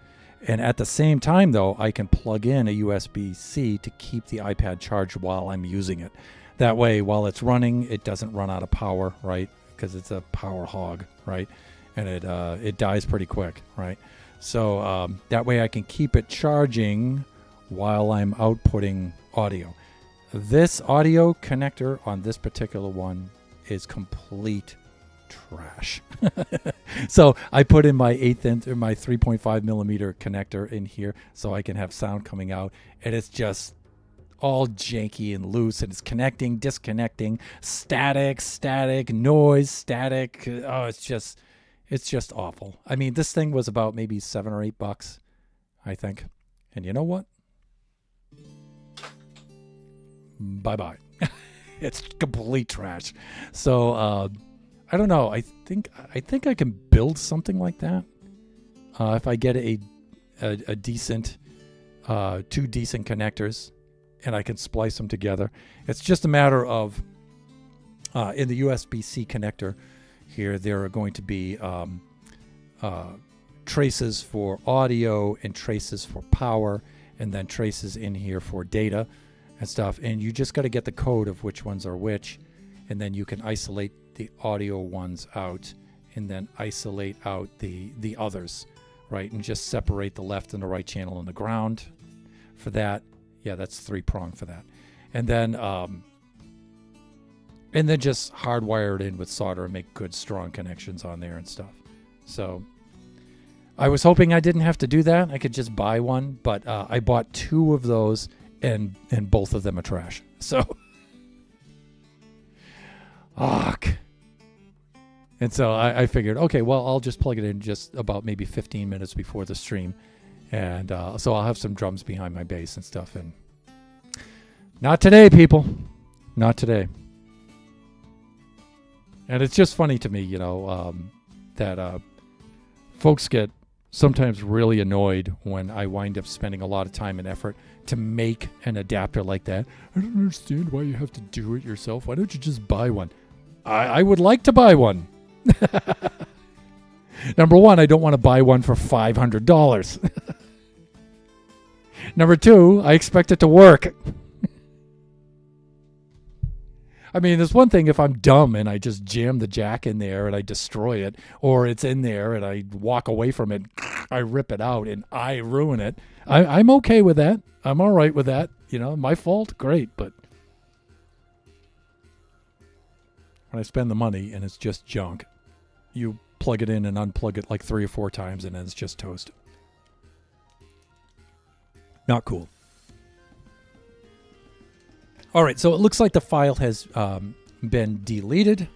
And at the same time, though, I can plug in a USB-C to keep the iPad charged while I'm using it. That way, while it's running, it doesn't run out of power, right? Because it's a power hog, right? And it dies pretty quick, right? So that way I can keep it charging while I'm outputting audio. This audio connector on this particular one is complete trash. So I put in my 3.5 millimeter connector in here so I can have sound coming out, and it's just all janky and loose, and it's connecting, disconnecting, static, noise, static. Oh, it's just awful. I mean, this thing was about maybe $7 or $8, I think. And you know what? Bye-bye. It's complete trash. So I don't know. I think I can build something like that if I get a decent, two decent connectors, and I can splice them together. It's just a matter of in the USB-C connector here, there are going to be traces for audio and traces for power, and then traces in here for data and stuff. And you just got to get the code of which ones are which, and then you can isolate the audio ones out and then isolate out the others, right? And just separate the left and the right channel and the ground for that. Yeah, that's 3-prong for that. And then just hardwire it in with solder and make good, strong connections on there and stuff. So I was hoping I didn't have to do that. I could just buy one, but I bought 2 of those, and both of them are trash. So, and so I figured, okay, well, I'll just plug it in just about maybe 15 minutes before the stream. And so I'll have some drums behind my bass and stuff. And not today, people. Not today. And it's just funny to me, that folks get sometimes really annoyed when I wind up spending a lot of time and effort to make an adapter like that. I don't understand why you have to do it yourself. Why don't you just buy one? I would like to buy one. Number one, I don't want to buy one for $500. Number two, I expect it to work. I mean, there's one thing if I'm dumb and I just jam the jack in there and I destroy it, or it's in there and I walk away from it, I rip it out and I ruin it. I'm okay with that. I'm all right with that. My fault, great. But when I spend the money and it's just junk, you plug it in and unplug it like 3 or 4 times and then it's just toast. Not cool. All right, so it looks like the file has been deleted.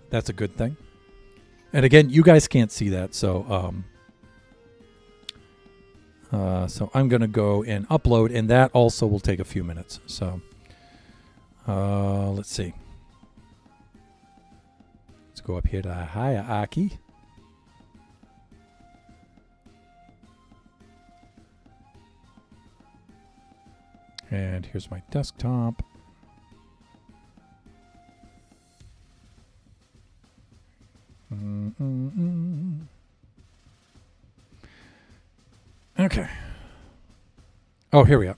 That's a good thing. And again, you guys can't see that, so I'm going to go and upload, and that also will take a few minutes. So let's see. Let's go up here to hierarchy. And here's my desktop. Okay. Oh, here we are.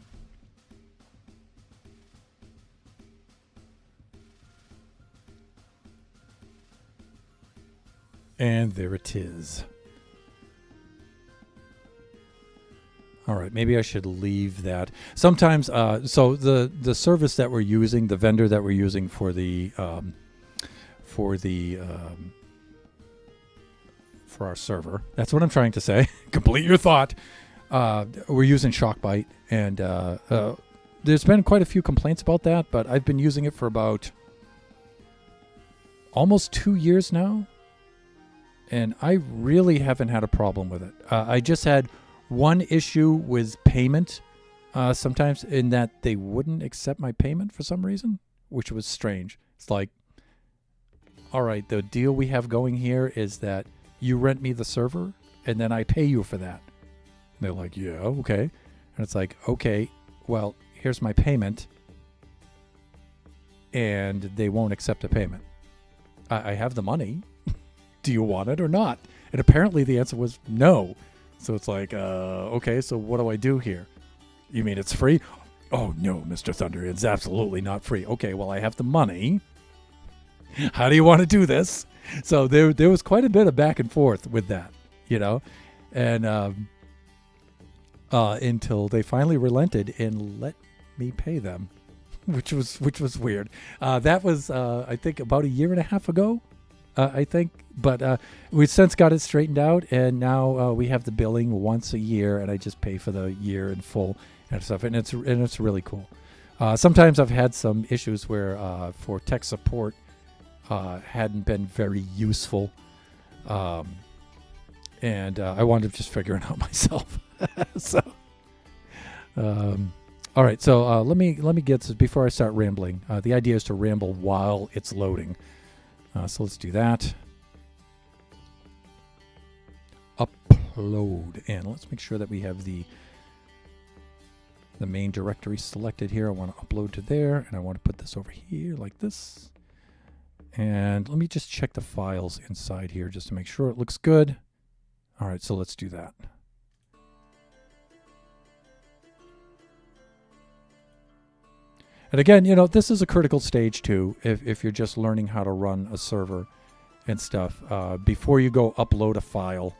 And there it is. All right, maybe I should leave that. Sometimes, so the service that we're using, the vendor that we're using for our server, that's what I'm trying to say. Complete your thought. We're using Shockbyte, and there's been quite a few complaints about that, but I've been using it for about almost 2 years now, and I really haven't had a problem with it. I just had one issue with payment sometimes, in that they wouldn't accept my payment for some reason, which was strange. It's like, all right, the deal we have going here is that you rent me the server and then I pay you for that. And they're like, yeah, okay. And it's like, okay, well, here's my payment. And they won't accept a payment. I have the money. Do you want it or not? And apparently the answer was no. So it's like, okay, so what do I do here? You mean it's free? Oh, no, Mr. Thunder, it's absolutely not free. Okay, well, I have the money. How do you want to do this? So there was quite a bit of back and forth with that, and until they finally relented and let me pay them, which was weird. That was, I think, about 1.5 years ago. I think, but we've since got it straightened out, and now we have the billing once a year, and I just pay for the year in full and stuff, and it's really cool. Sometimes I've had some issues where for tech support hadn't been very useful, and I wound up just figuring out myself. So, all right, so let me get this before I start rambling. The idea is to ramble while it's loading. So let's do that. Upload, and let's make sure that we have the main directory selected here. I want to upload to there, and I want to put this over here like this. And let me just check the files inside here just to make sure it looks good. All right, so let's do that. And again, this is a critical stage too, if you're just learning how to run a server and stuff. Before you go upload a file,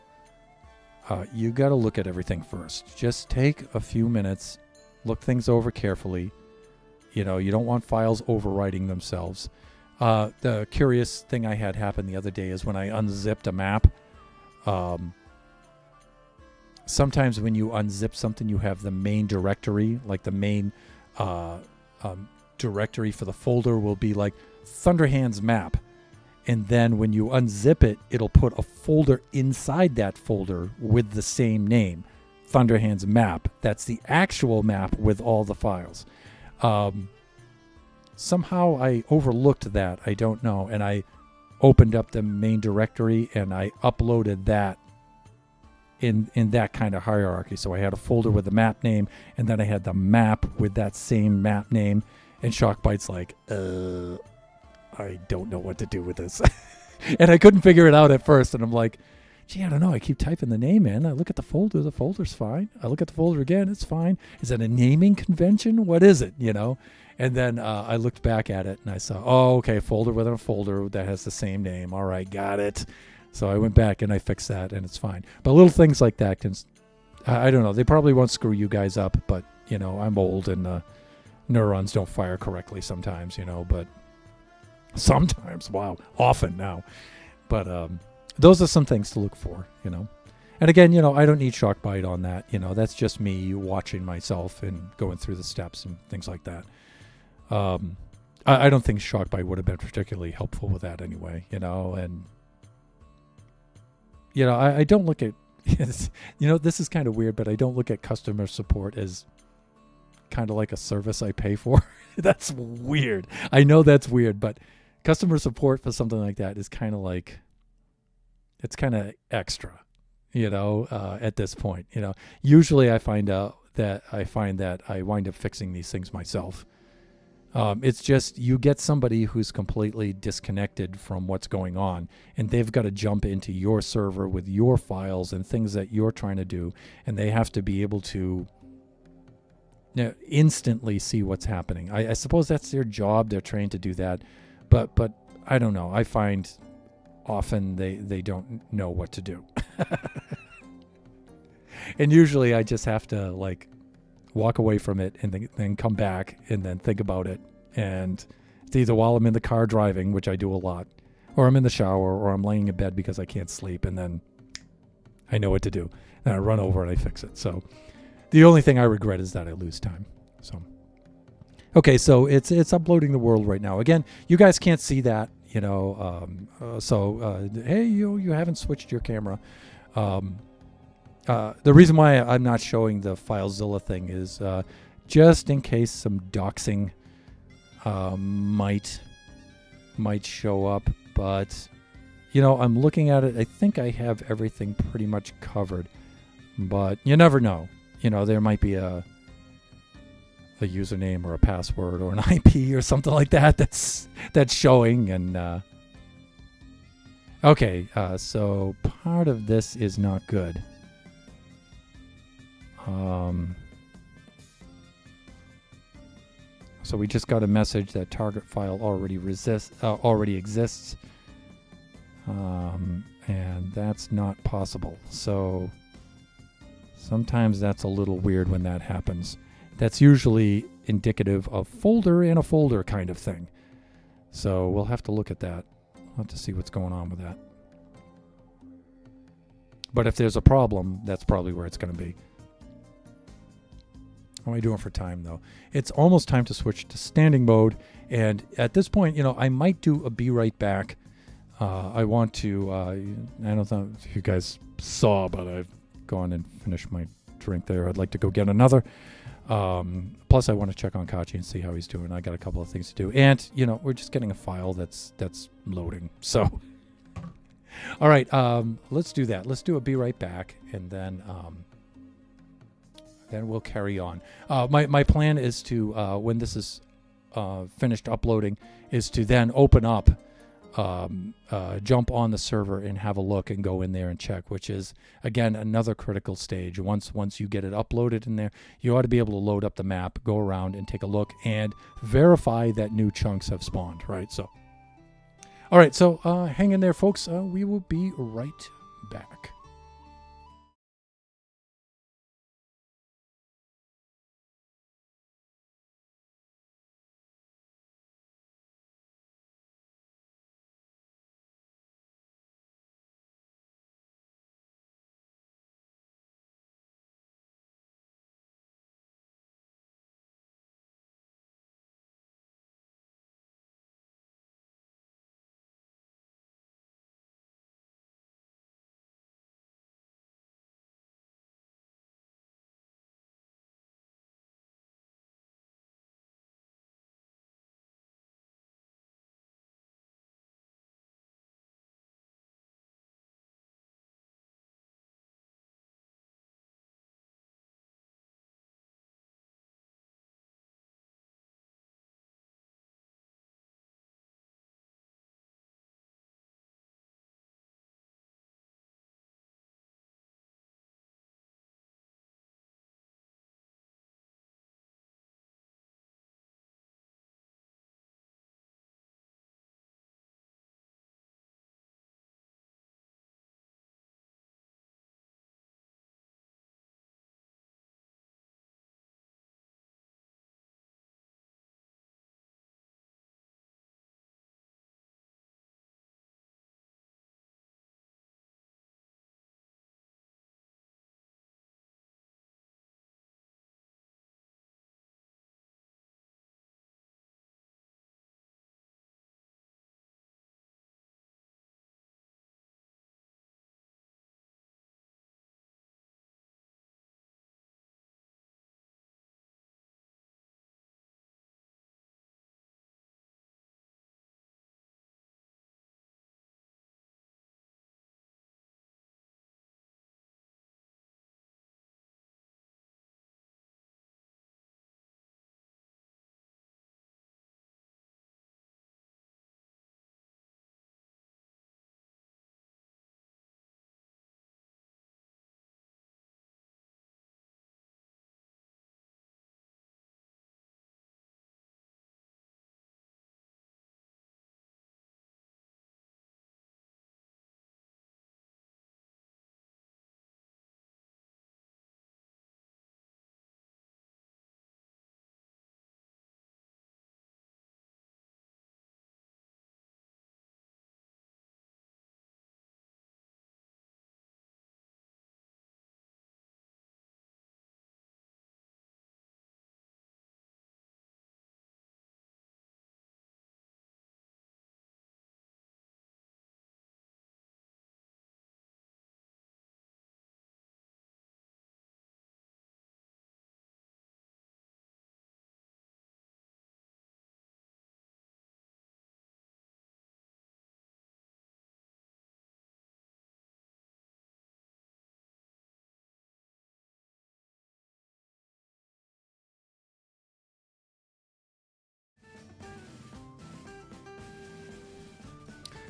you got to look at everything first. Just take a few minutes, look things over carefully. You know, you don't want files overwriting themselves. The curious thing I had happen the other day is when I unzipped a map. Sometimes when you unzip something, you have the main directory, like the main directory for the folder will be like Thunderhands map. And then when you unzip it, it'll put a folder inside that folder with the same name, Thunderhands map. That's the actual map with all the files. Somehow I overlooked that. I don't know. And I opened up the main directory and I uploaded that in that kind of hierarchy. So I had a folder with the map name, and then I had the map with that same map name. And Shockbyte's like, I don't know what to do with this. And I couldn't figure it out at first. And I'm like, gee, I don't know. I keep typing the name in. I look at the folder's fine. I look at the folder again, it's fine. Is that a naming convention? What is it, you know? And then I looked back at it and I saw, oh, okay, folder within a folder that has the same name. All right, got it. So I went back and I fixed that and it's fine. But little things like that can, I don't know, they probably won't screw you guys up, but, you know, I'm old and neurons don't fire correctly sometimes, you know, but sometimes, wow, often now. But those are some things to look for, you know. And again, you know, I don't need Shockbyte on that. You know, that's just me watching myself and going through the steps and things like that. I don't think Shockbyte would have been particularly helpful with that anyway, you know. And, you know, I don't look at, you know, this is kind of weird, but I don't look at customer support as kind of like a service I pay for. That's weird. I know that's weird, but customer support for something like that is kind of like, it's kind of extra, you know, at this point. You know, usually I find that I wind up fixing these things myself. It's just you get somebody who's completely disconnected from what's going on, and they've got to jump into your server with your files and things that you're trying to do, and they have to be able to, you know, instantly see what's happening. I suppose that's their job. They're trained to do that, but I don't know. I find often they don't know what to do. And usually I just have to like walk away from it and then come back and then think about it. And it's either while I'm in the car driving, which I do a lot, or I'm in the shower, or I'm laying in bed because I can't sleep, and then I know what to do. And I run over and I fix it. So the only thing I regret is that I lose time. So okay, so it's uploading the world right now. Again, you guys can't see that, you know. Hey, you haven't switched your camera. The reason why I'm not showing the FileZilla thing is just in case some doxing might show up. But, you know, I'm looking at it. I think I have everything pretty much covered. But you never know. You know, there might be a username or a password or an IP or something like that that's showing. And okay, so part of this is not good. So we just got a message that target file already exists, and that's not possible. So sometimes that's a little weird when that happens. That's usually indicative of folder in a folder kind of thing. So we'll have to look at that. We'll have to see what's going on with that. But if there's a problem, that's probably where it's going to be. How am I doing for time, though? It's almost time to switch to standing mode. And at this point, you know, I might do a be right back. I want to, I don't know if you guys saw, but I've gone and finished my drink there. I'd like to go get another. Plus, I want to check on Kachi and see how he's doing. I got a couple of things to do. And, you know, we're just getting a file that's loading. So, all right, let's do that. Let's do a be right back. And then we'll carry on. My plan is to, when this is finished uploading, is to then open up, jump on the server and have a look and go in there and check, which is, again, another critical stage. Once you get it uploaded in there, you ought to be able to load up the map, go around and take a look and verify that new chunks have spawned, right? So, all right, so hang in there, folks. We will be right back.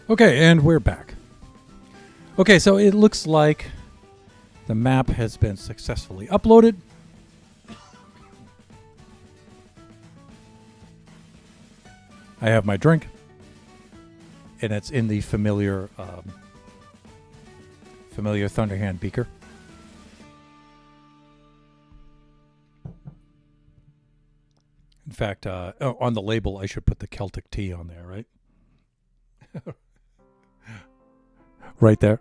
Okay, and we're back. Okay, so it looks like the map has been successfully uploaded. I have my drink, and it's in the familiar Thunderhand beaker. In fact, on the label, I should put the Celtic tea on there, right? Right there.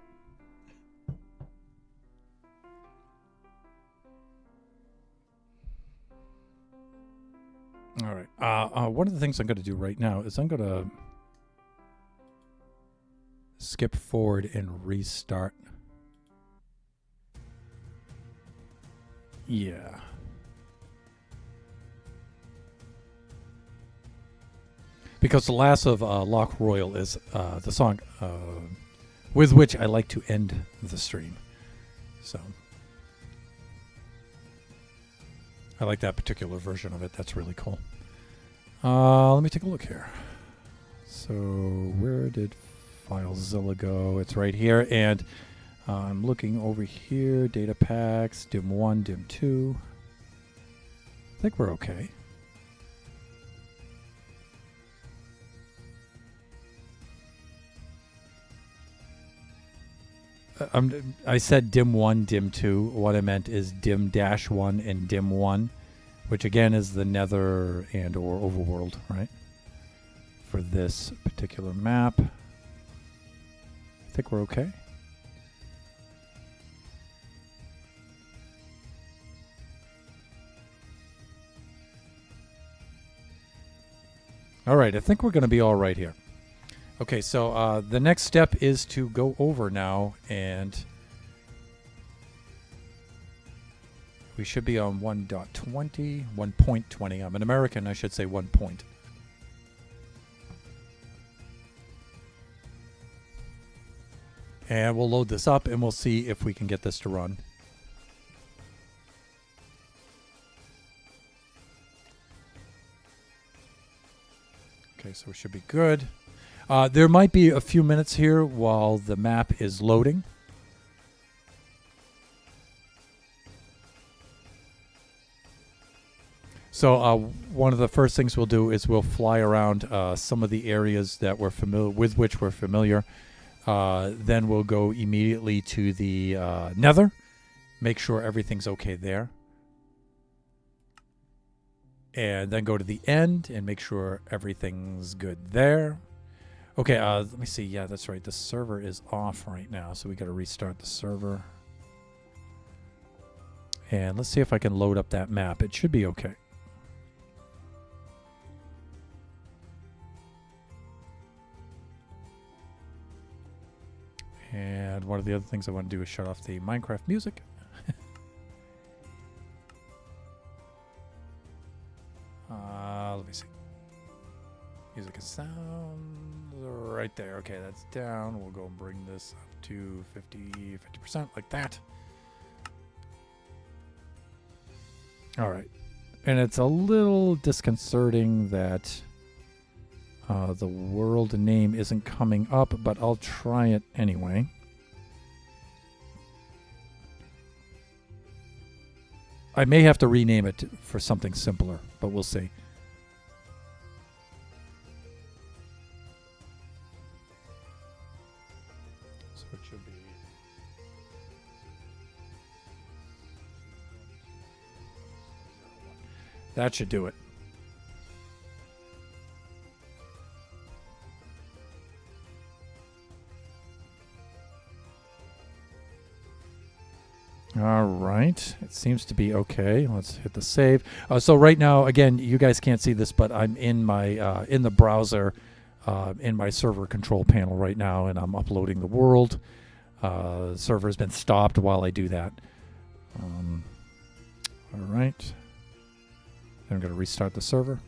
All right. One of the things I'm going to do right now is I'm going to skip forward and restart. Yeah. Because the last of Loch Royal is the song with which I like to end the stream. So I like that particular version of it. That's really cool. Let me take a look here. So where did FileZilla go? It's right here. And I'm looking over here. Data packs, dim 1, dim 2. I think we're okay. I said dim 1, dim 2. What I meant is dim dash 1 and dim 1, which again is the nether and or overworld, right? For this particular map. I think we're okay. All right, I think we're going to be all right here. Okay, so the next step is to go over now, and we should be on 1.20, 1.20. I'm an American, I should say 1 point. And we'll load this up, and we'll see if we can get this to run. Okay, so we should be good. There might be a few minutes here while the map is loading. So one of the first things we'll do is we'll fly around some of the areas that we're familiar with, which we're familiar. Then we'll go immediately to the Nether, make sure everything's okay there, and then go to the end and make sure everything's good there. Okay, let me see. Yeah, that's right. The server is off right now, so we got to restart the server. And let's see if I can load up that map. It should be okay. And one of the other things I want to do is shut off the Minecraft music. Let me see. Music and sound right there. Okay, that's down. We'll go and bring this up to 50% like that. All right. And it's a little disconcerting that the world name isn't coming up, but I'll try it anyway. I may have to rename it for something simpler, but we'll see. So it should be... That should do it. All right. It seems to be okay. Let's hit the save. So right now, again, you guys can't see this, but I'm in my in the browser, in my server control panel right now, and I'm uploading the world. The server has been stopped while I do that. All right. Then I'm going to restart the server.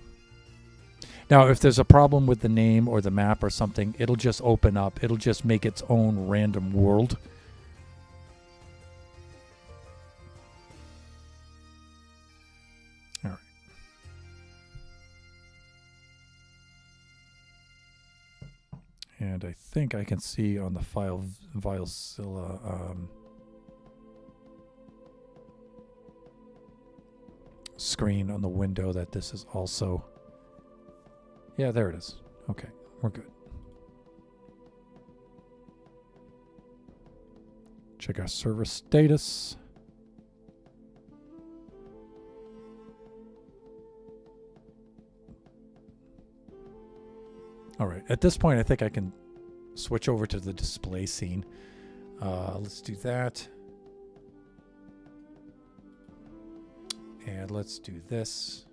Now, if there's a problem with the name or the map or something, it'll just open up. It'll just make its own random world. All right. And I think I can see on the FileZilla screen on the window that this is also... Yeah, there it is. Okay, we're good. Check our server status. All right, at this point, I think I can switch over to the display scene. Let's do that. And let's do this.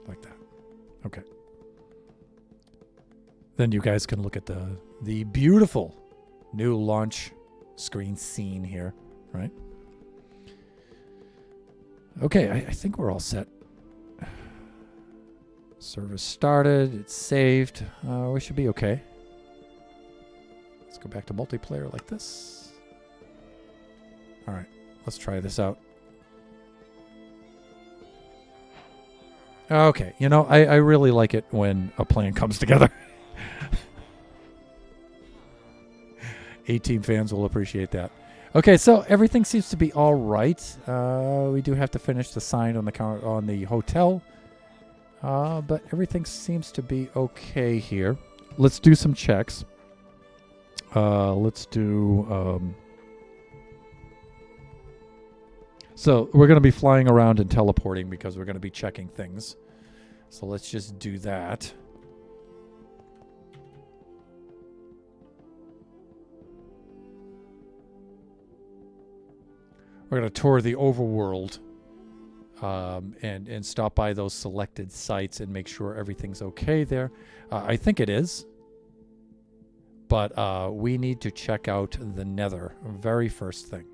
Like that. Okay. Then you guys can look at the beautiful new launch screen scene here, right? Okay, I think we're all set. Service started. It's saved. We should be okay. Let's go back to multiplayer like this. All right, let's try this out. Okay, you know, I really like it when a plan comes together. A-Team fans will appreciate that. Okay, so everything seems to be all right. We do have to finish the sign on the hotel. But everything seems to be okay here. Let's do some checks. Let's do... So we're going to be flying around and teleporting because we're going to be checking things. So let's just do that. We're going to tour the overworld. And stop by those selected sites and make sure everything's okay there. I think it is. But we need to check out the Nether. Very first thing.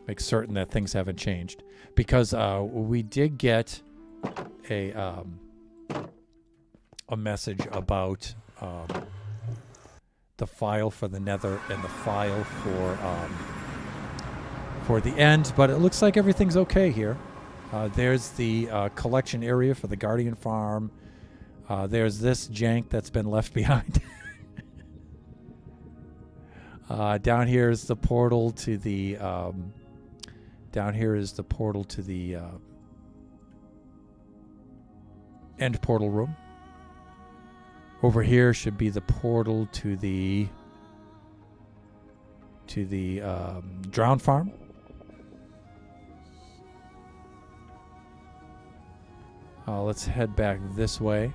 Make certain that things haven't changed. Because we did get a message about the file for the Nether and the file for the end, but it looks like everything's okay here. There's the collection area for the Guardian Farm. There's this jank that's been left behind. Down here is the portal to the end portal room. Over here should be the portal to the Drown Farm. Let's head back this way.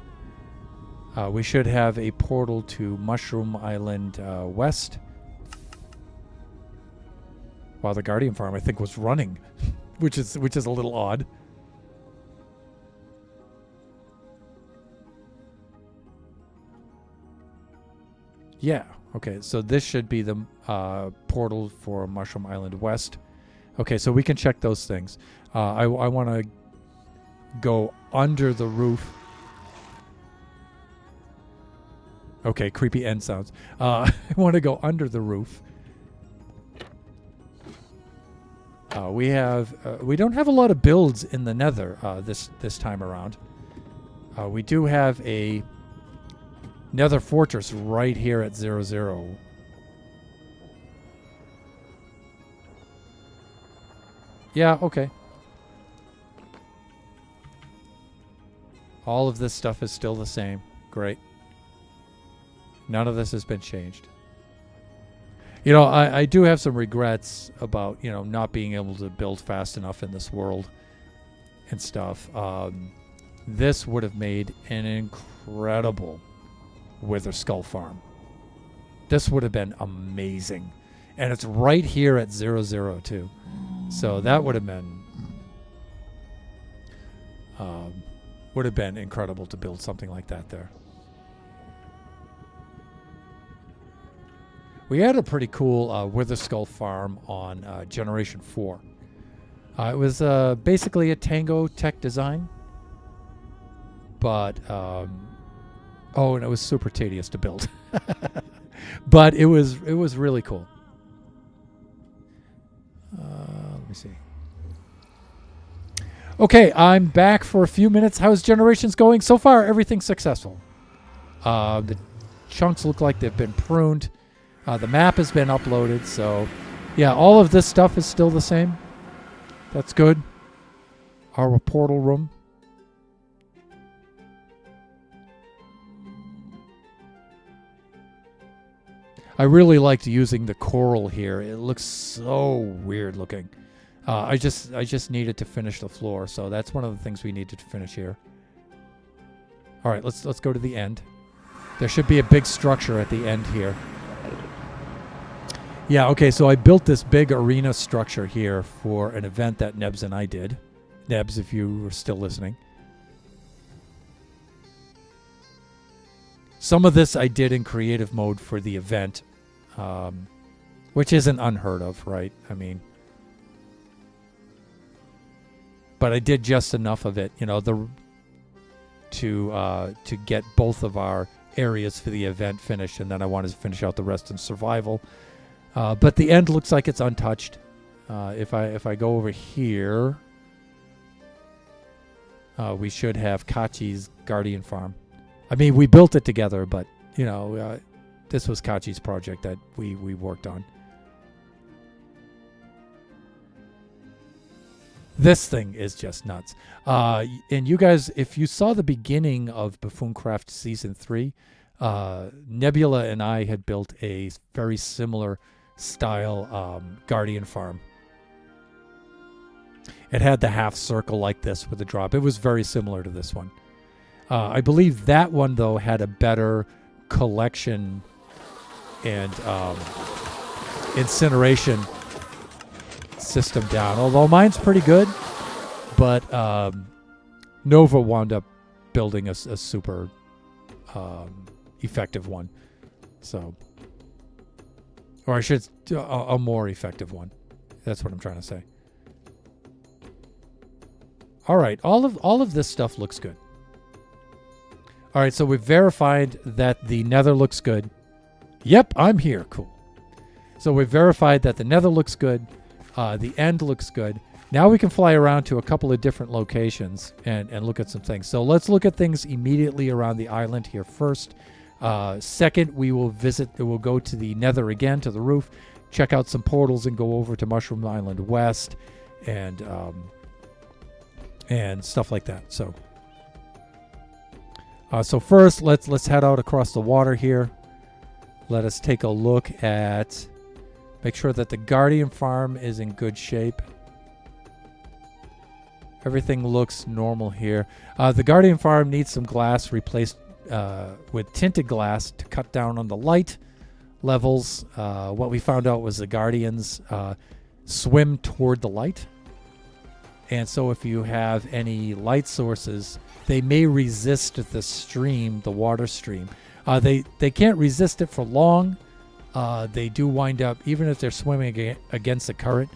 We should have a portal to Mushroom Island West. While the Guardian Farm, I think, was running, which is a little odd. Yeah. Okay. So this should be the portal for Mushroom Island West. Okay. So we can check those things. I want to go under the roof. Okay, creepy end sounds. I want to go under the roof. We don't have a lot of builds in the Nether this time around. We do have a Nether fortress right here at 00. Yeah, okay. All of this stuff is still the same. Great. None of this has been changed. You know, I do have some regrets about, you know, not being able to build fast enough in this world and stuff. This would have made an incredible Wither Skull farm. This would have been amazing. And it's right here at 00 too. So that would have been incredible to build something like that there. We had a pretty cool Wither Skull farm on Generation 4. It was basically a Tango Tech design. But, and it was super tedious to build. But it was really cool. Let me see. Okay, I'm back for a few minutes. How's Generations going? So far, everything's successful. The chunks look like they've been pruned. The map has been uploaded, so yeah, all of this stuff is still the same. That's good. Our portal room. I really liked using the coral here. It looks so weird looking. I just needed to finish the floor, so that's one of the things we needed to finish here. All right, let's go to the end. There should be a big structure at the end here. Yeah, okay, so I built this big arena structure here for an event that Nebs and I did. Nebs, if you were still listening. Some of this I did in creative mode for the event, which isn't unheard of, right? I mean, but I did just enough of it, you know, to get both of our areas for the event finished, and then I wanted to finish out the rest in survival. But the end looks like it's untouched. If I go over here, we should have Kachi's Guardian Farm. I mean, we built it together, but, you know, this was Kachi's project that we worked on. This thing is just nuts. And you guys, if you saw the beginning of Buffooncraft Season 3, Nebula and I had built a very similar style Guardian Farm. It had the half circle like this with a drop. It was very similar to this one. I believe that one, though, had a better collection and incineration system down. Although mine's pretty good, but Nova wound up building a super effective one. So, or I should, a more effective one. That's what I'm trying to say. All right, all of this stuff looks good. All right, so we've verified that the nether looks good. Yep, I'm here. Cool. So we've verified that the nether looks good. The end looks good. Now we can fly around to a couple of different locations and look at some things. So let's look at things immediately around the island here first. Second, we'll go to the nether again, to the roof, check out some portals and go over to Mushroom Island West and stuff like that. So first, let's head out across the water here. Let us take a look at, make sure that the Guardian Farm is in good shape. Everything looks normal here. The Guardian Farm needs some glass replaced with tinted glass to cut down on the light levels. What we found out was the Guardians swim toward the light. And so if you have any light sources, they may resist the stream, the water stream. They can't resist it for long. They do wind up, even if they're swimming against the current,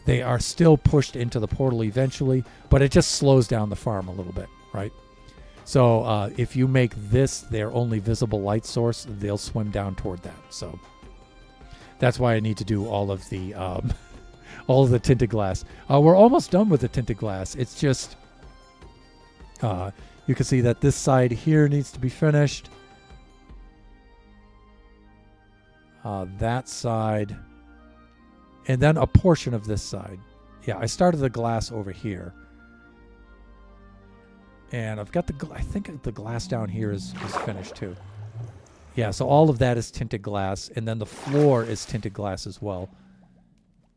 they are still pushed into the portal eventually, but it just slows down the farm a little bit, right? So if you make this their only visible light source, they'll swim down toward that. So that's why I need to do all of the tinted glass. We're almost done with the tinted glass. It's just, you can see that this side here needs to be finished. That side, and then a portion of this side. Yeah, I started the glass over here. And I've got I think the glass down here is finished too. Yeah, so all of that is tinted glass, and then the floor is tinted glass as well.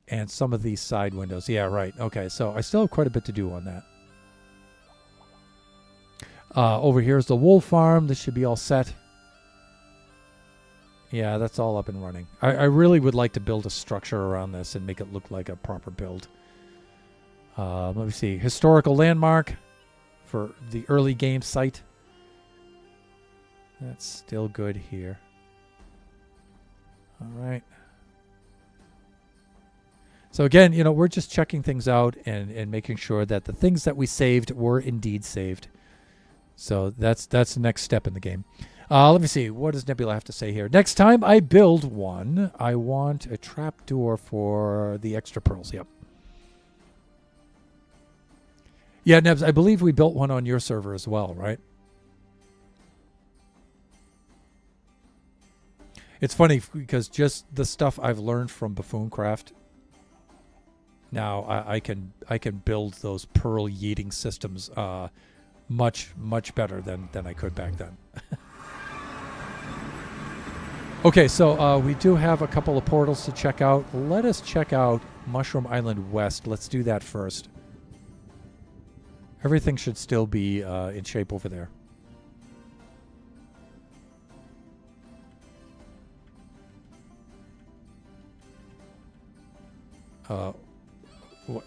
And some of these side windows. Yeah, right. Okay, so I still have quite a bit to do on that. Over here is the wool farm. This should be all set. Yeah, that's all up and running. I really would like to build a structure around this and make it look like a proper build. Let me see. Historical landmark for the early game site. That's still good here. All right. So again, you know, we're just checking things out and making sure that the things that we saved were indeed saved. So that's the next step in the game. Let me see. What does Nebula have to say here? Next time I build one, I want a trapdoor for the extra pearls. Yep. Yeah, Nebs, I believe we built one on your server as well, right? It's funny because just the stuff I've learned from Buffooncraft, now I can build those Perl yeeting systems much better than I could back then. Okay, so we do have a couple of portals to check out. Let us check out Mushroom Island West. Let's do that first. Everything should still be in shape over there.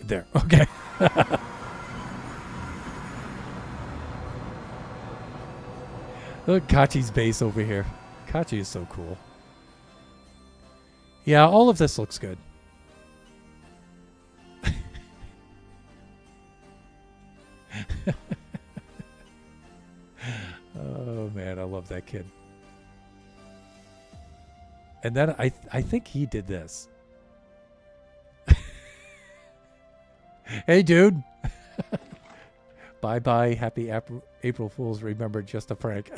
There. Okay. Look, Kachi's base over here. Kachi is so cool. Yeah, all of this looks good. Oh man, I love that kid. And then I think he did this. Hey, dude. Bye-bye. Happy April Fool's. Remember, just a prank.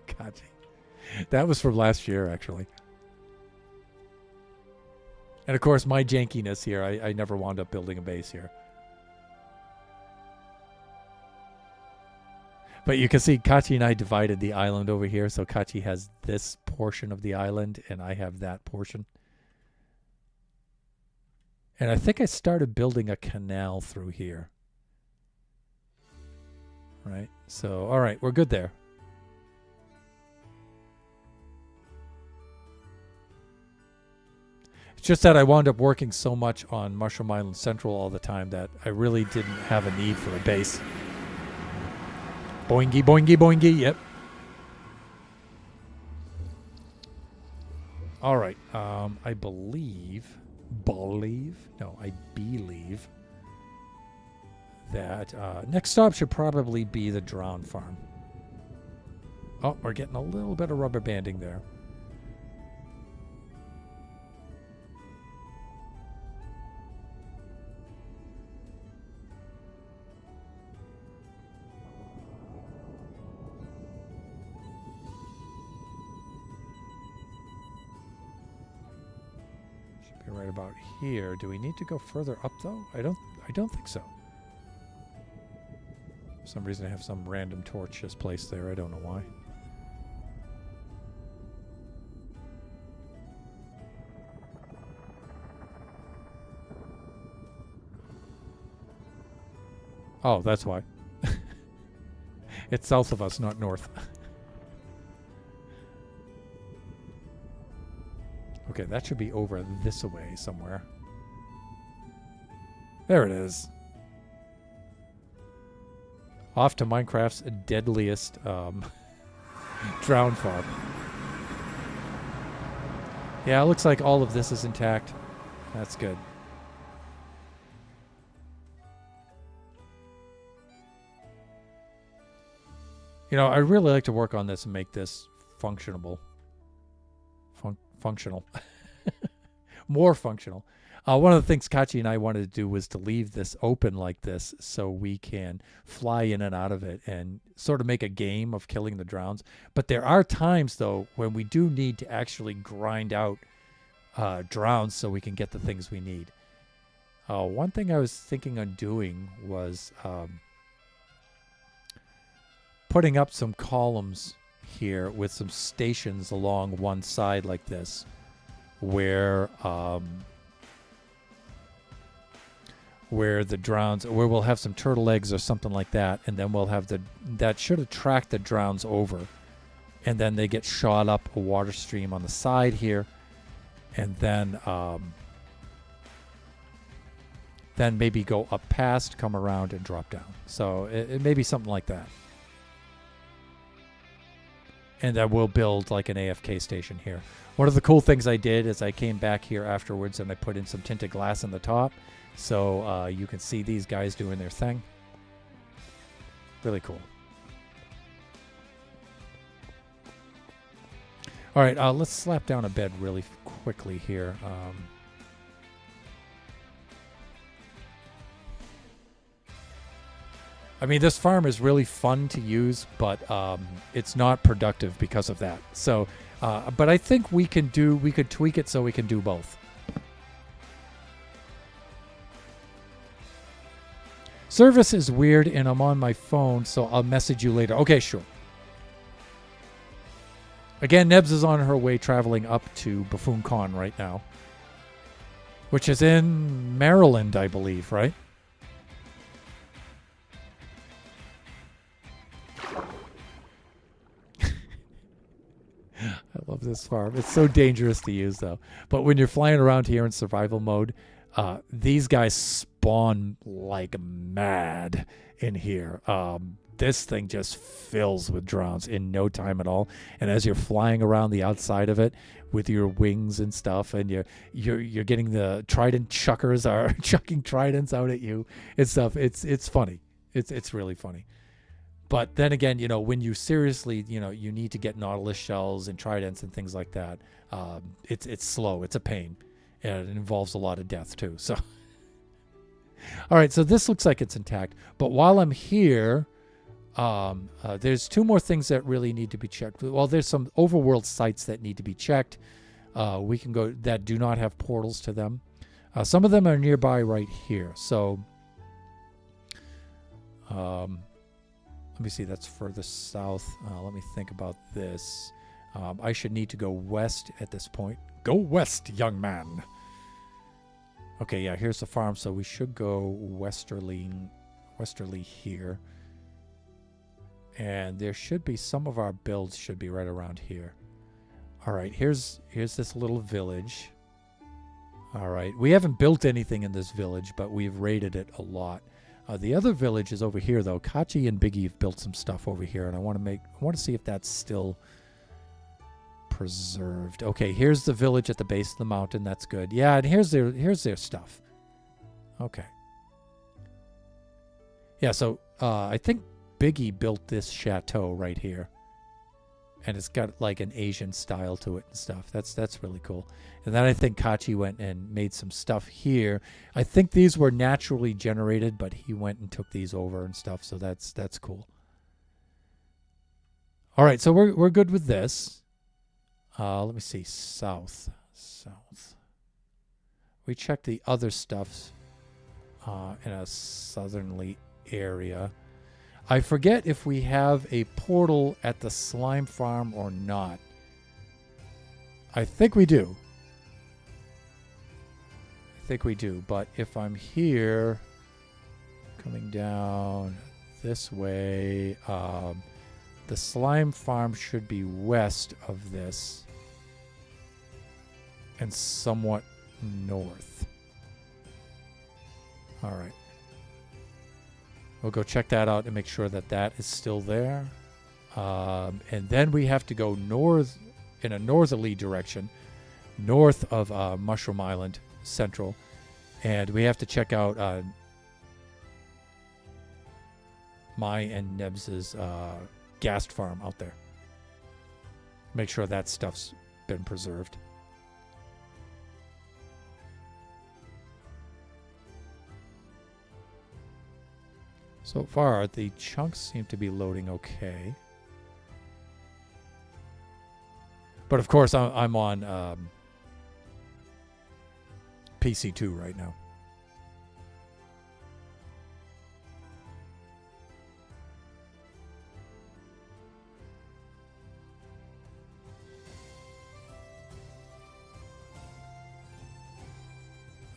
Kachi. That was from last year, actually. And of course, my jankiness here. I never wound up building a base here. But you can see Kachi and I divided the island over here. So Kachi has this portion of the island, and I have that portion. And I think I started building a canal through here. Right? So, all right, we're good there. It's just that I wound up working so much on Mushroom Island Central all the time that I really didn't have a need for a base. Boingy, boingy, boingy, yep. All right, I believe that next stop should probably be the Drown Farm. Oh, we're getting a little bit of rubber banding there. Should be right about here. Do we need to go further up though? I don't think so. For some reason I have some random torch just placed there. I don't know why. Oh, that's why. It's south of us, not north. Okay, that should be over this way somewhere. There it is. Off to Minecraft's deadliest drown farm. Yeah, it looks like all of this is intact. That's good. You know, I really like to work on this and make this functional. Functional. More functional. One of the things Kachi and I wanted to do was to leave this open like this so we can fly in and out of it and sort of make a game of killing the drowns. But there are times, though, when we do need to actually grind out drowns so we can get the things we need. One thing I was thinking on doing was putting up some columns here with some stations along one side like this where the drowns, where we'll have some turtle eggs or something like that, and then we'll have that should attract the drowns over, and then they get shot up a water stream on the side here, and then maybe go up past, come around, and drop down. So it may be something like that. And I will build like an AFK station here. One of the cool things I did is I came back here afterwards and I put in some tinted glass on the top. So you can see these guys doing their thing. Really cool. All right, let's slap down a bed really quickly here. I mean, this farm is really fun to use, but it's not productive because of that. So, but I think we could tweak it so we can do both. Service is weird, and I'm on my phone, so I'll message you later. Okay, sure. Again, Nebs is on her way traveling up to Buffoon-Con right now, which is in Maryland, I believe, right? I love this farm. It's so dangerous to use, though. But when you're flying around here in survival mode, these guys spawn like mad in here. This thing just fills with drowns in no time at all. And as you're flying around the outside of it with your wings and stuff, and you're getting the trident chuckers are chucking tridents out at you and stuff. It's funny. It's really funny. But then again, when you seriously, you need to get Nautilus shells and tridents and things like that. It's slow. It's a pain. And it involves a lot of death too. So, all right. So this looks like it's intact. But while I'm here, there's two more things that really need to be checked. Well, there's some overworld sites that need to be checked. We can go that do not have portals to them. Some of them are nearby right here. So, let me see. That's further south. Let me think about this. I should need to go west at this point. Go west, young man. Okay, yeah, here's the farm, so we should go westerly here. And there should be some of our builds should be right around here. All right, here's this little village. All right, we haven't built anything in this village, but we've raided it a lot. The other village is over here, though. Kachi and Biggie have built some stuff over here, and I want to see if that's still preserved. Okay, here's the village at the base of the mountain. That's good. Yeah, and here's their stuff. Okay. Yeah, so I think Biggie built this chateau right here, and it's got like an Asian style to it and stuff. That's really cool. And then I think Kachi went and made some stuff here. I think these were naturally generated, but he went and took these over and stuff. So that's cool. All right, so we're good with this. Let me see. South. We checked the other stuff in a southerly area. I forget if we have a portal at the slime farm or not. I think we do. But if I'm here, coming down this way, the slime farm should be west of this and somewhat north. All right. We'll go check that out and make sure that is still there. And then we have to go north in a northerly direction, north of Mushroom Island Central. And we have to check out my and Nebs's ghast farm out there. Make sure that stuff's been preserved. So far, the chunks seem to be loading okay. But of course, I'm on PC2 right now.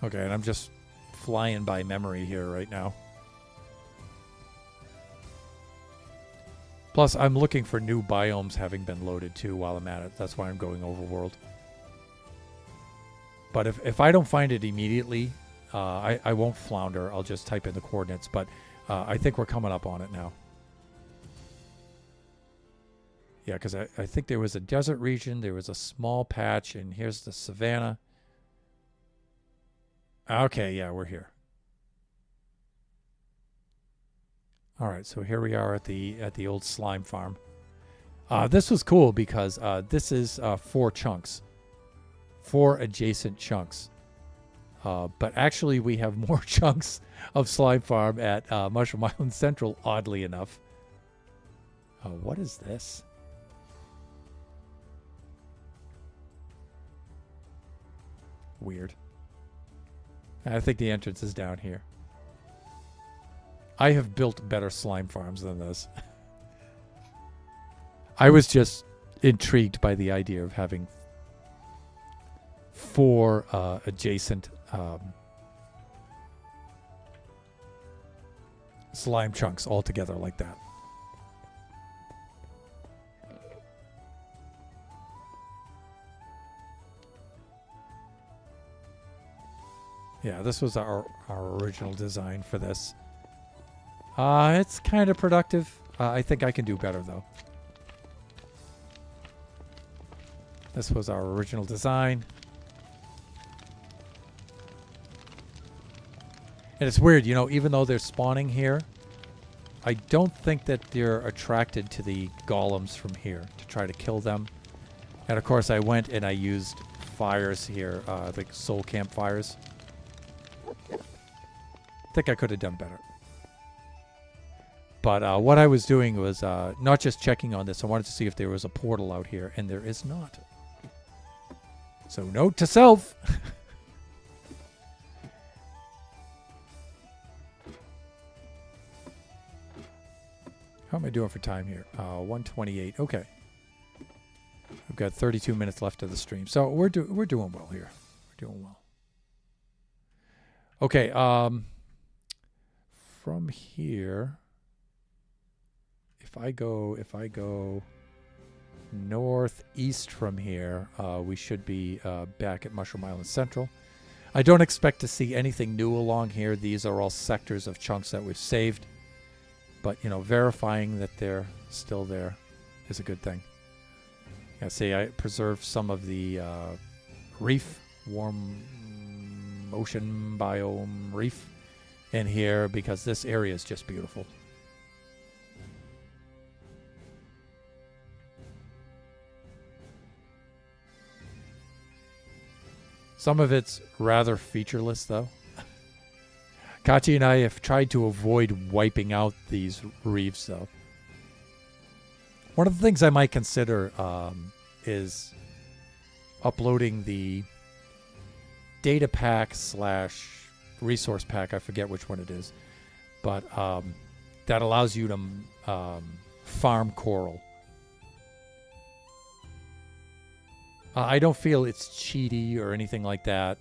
Okay, and I'm just flying by memory here right now. Plus, I'm looking for new biomes having been loaded too while I'm at it. That's why I'm going overworld. But if I don't find it immediately, I won't flounder. I'll just type in the coordinates. But I think we're coming up on it now. Yeah, because I think there was a desert region. There was a small patch. And here's the savanna. Okay, yeah, we're here. All right, so here we are at the old slime farm. This was cool because this is 4 chunks, 4 adjacent chunks. But actually, we have more chunks of Slime Farm at Mushroom Island Central, oddly enough. What is this? Weird. I think the entrance is down here. I have built better slime farms than this. I was just intrigued by the idea of having 4 adjacent slime chunks all together like that. Yeah, this was our original design for this. It's kind of productive. I think I can do better, though. This was our original design. And it's weird, you know, even though they're spawning here, I don't think that they're attracted to the golems from here to try to kill them. And of course, I went and I used fires here, like soul campfires. I think I could have done better. But what I was doing was not just checking on this. I wanted to see if there was a portal out here, and there is not. So note to self. How am I doing for time here? 1:28. Okay. We've got 32 minutes left of the stream. So we're doing well here. We're doing well. Okay, from here, if I go northeast from here, we should be back at Mushroom Island Central. I don't expect to see anything new along here. These are all sectors of chunks that we've saved. But, you know, verifying that they're still there is a good thing. Yeah, see, I preserved some of the reef, warm ocean biome reef in here because this area is just beautiful. Some of it's rather featureless, though. Kachi and I have tried to avoid wiping out these reefs, though. One of the things I might consider is uploading the data pack / resource pack. I forget which one it is. But that allows you to farm coral. I don't feel it's cheaty or anything like that.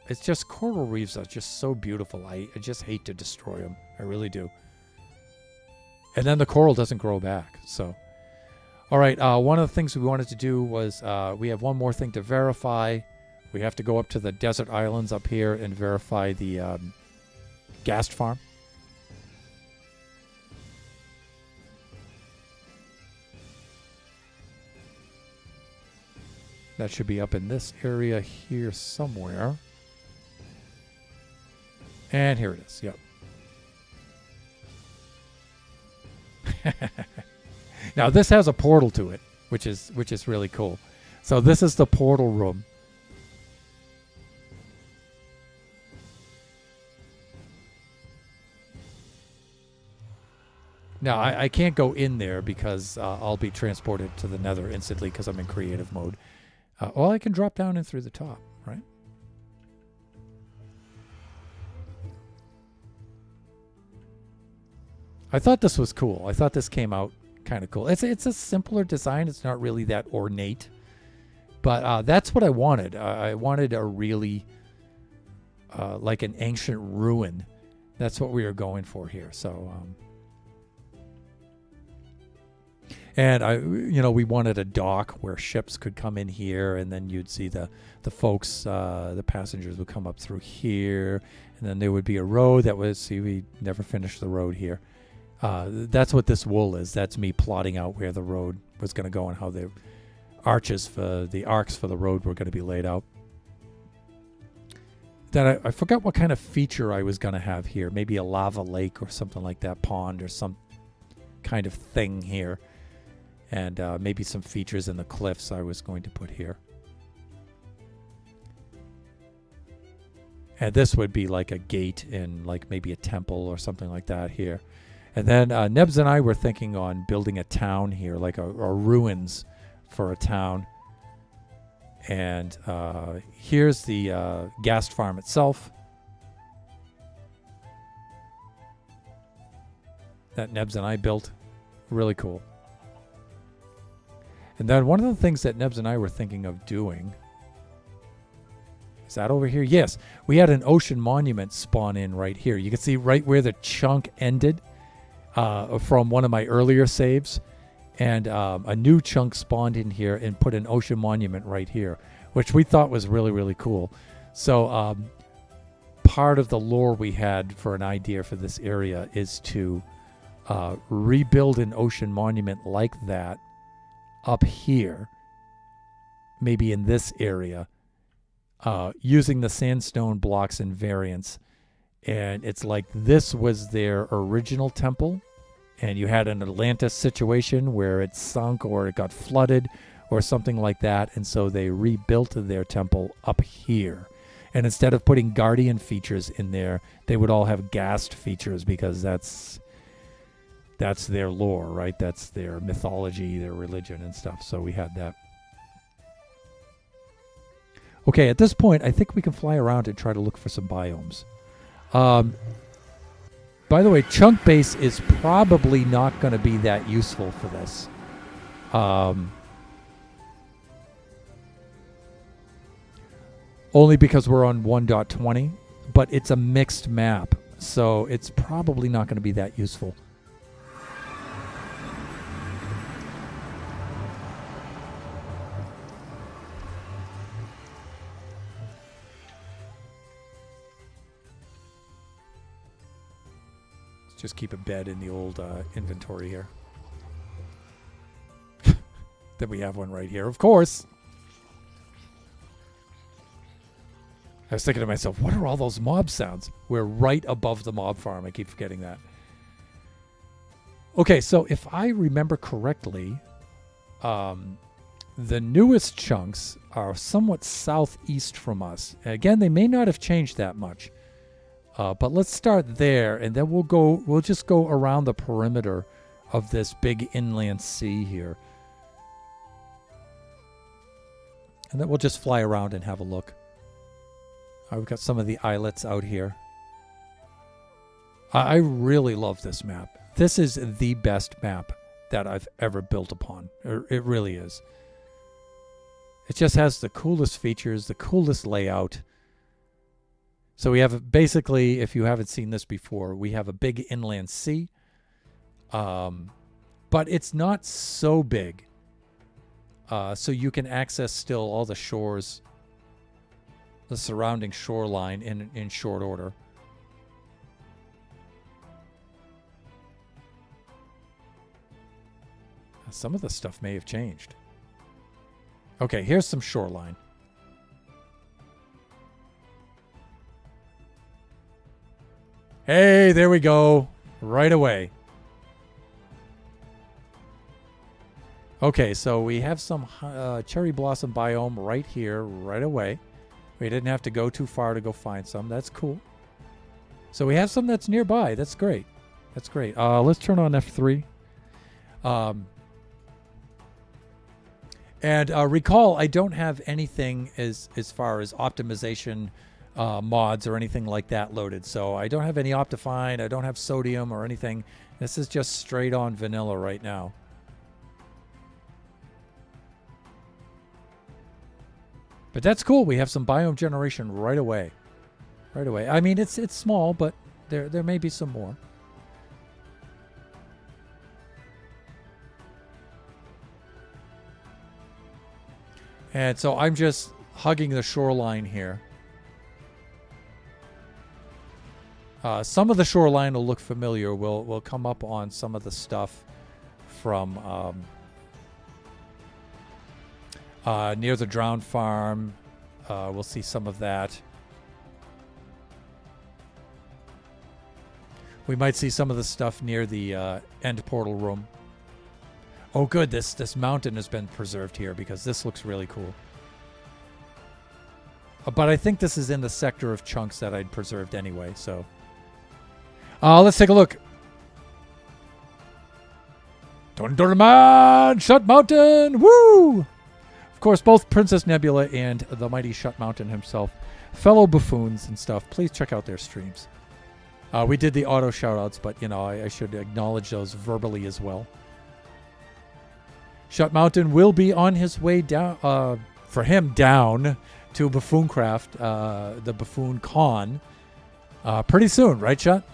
It's just coral reefs are just so beautiful. I just hate to destroy them. I really do. And then the coral doesn't grow back. So, all right. One of the things we wanted to do was we have one more thing to verify. We have to go up to the desert islands up here and verify the ghast farm. That should be up in this area here somewhere. And here it is. Yep. Now this has a portal to it, which is really cool. So this is the portal room. Now I can't go in there because I'll be transported to the Nether instantly because I'm in creative mode. Well, I can drop down in through the top, right? I thought this was cool. I thought this came out kind of cool. It's a simpler design. It's not really that ornate. But that's what I wanted. I wanted a really, like an ancient ruin. That's what we were going for here. So, and we wanted a dock where ships could come in here, and then you'd see the folks, the passengers would come up through here, and then there would be a road that was. See, we never finished the road here. That's what this wool is. That's me plotting out where the road was going to go and how the arcs for the road were going to be laid out. Then I forgot what kind of feature I was going to have here. Maybe a lava lake or something like that, pond or some kind of thing here. And maybe some features in the cliffs I was going to put here. And this would be like a gate in like maybe a temple or something like that here. And then Nebs and I were thinking on building a town here, like a ruins for a town. And here's the gas farm itself that Nebs and I built. Really cool. And then one of the things that Nebs and I were thinking of doing, is that over here? Yes, we had an ocean monument spawn in right here. You can see right where the chunk ended from one of my earlier saves. And a new chunk spawned in here and put an ocean monument right here, which we thought was really, really cool. So part of the lore we had for an idea for this area is to rebuild an ocean monument like that up here, maybe in this area, using the sandstone blocks and variants. And it's like this was their original temple, and you had an Atlantis situation where it sunk or it got flooded or something like that, and so they rebuilt their temple up here. And instead of putting guardian features in there, they would all have ghast features, because that's their lore, right? That's their mythology, their religion and stuff. So we had that. Okay, at this point, I think we can fly around and try to look for some biomes. By the way, chunk base is probably not going to be that useful for this. Only because we're on 1.20, but it's a mixed map, so it's probably not going to be that useful. Just keep a bed in the old inventory here. Then we have one right here, of course. I was thinking to myself, what are all those mob sounds? We're right above the mob farm. I keep forgetting that. Okay, so if I remember correctly, the newest chunks are somewhat southeast from us. Again, they may not have changed that much. But let's start there, and then we'll just go around the perimeter of this big inland sea here. And then we'll just fly around and have a look. We've got some of the islets out here. I really love this map. This is the best map that I've ever built upon. It really is. It just has the coolest features, the coolest layout. So we have basically, if you haven't seen this before, we have a big inland sea. But it's not so big. So you can access still all the shores, the surrounding shoreline in short order. Some of the stuff may have changed. Okay, here's some shoreline. Hey, there we go. Right away. Okay, so we have some cherry blossom biome right here, right away. We didn't have to go too far to go find some. That's cool. So we have some that's nearby. That's great. That's great. Let's turn on F3. And recall, I don't have anything as far as optimization mods or anything like that loaded. So I don't have any Optifine. I don't have sodium or anything. This is just straight on vanilla right now. But that's cool. We have some biome generation right away. Right away. I mean, it's small, but there may be some more. And so I'm just hugging the shoreline here. Some of the shoreline will look familiar. We'll come up on some of the stuff from near the Drowned Farm. We'll see some of that. We might see some of the stuff near the end portal room. Oh, good. This mountain has been preserved here because this looks really cool. But I think this is in the sector of chunks that I'd preserved anyway. So let's take a look. Thunderman, Shut Mountain, woo! Of course, both Princess Nebula and the mighty Shut Mountain himself, fellow buffoons and stuff. Please check out their streams. We did the auto shoutouts, but I should acknowledge those verbally as well. Shut Mountain will be on his way down, for him, down to Buffooncraft, the Buffoon Con, pretty soon, right, Shut?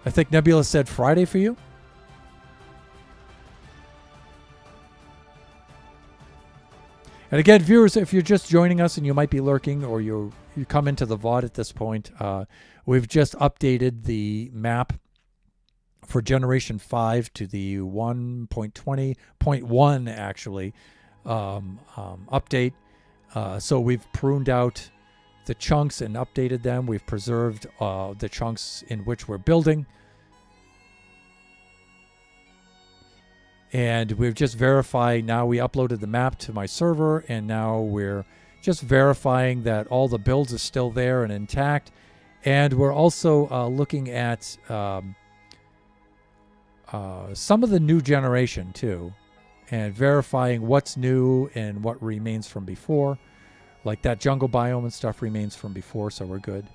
I think Nebula said Friday for you. And again, viewers, if you're just joining us and you might be lurking or you come into the VOD at this point, we've just updated the map for Generation 5 to the 1.20.1 actually update. So we've pruned out the chunks and updated them. We've preserved the chunks in which we're building. And we've just verified, now we uploaded the map to my server, and now we're just verifying that all the builds are still there and intact. And we're also looking at some of the new generation too, and verifying what's new and what remains from before. Like that jungle biome and stuff remains from before, so we're good.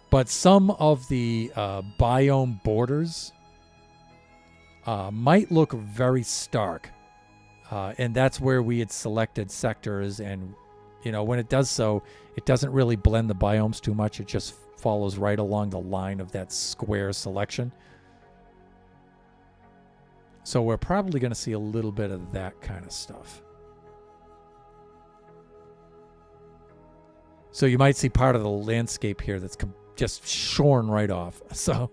But some of the biome borders might look very stark. And that's where we had selected sectors, and when it does so, it doesn't really blend the biomes too much. It just follows right along the line of that square selection. So we're probably going to see a little bit of that kind of stuff. So you might see part of the landscape here that's just shorn right off. So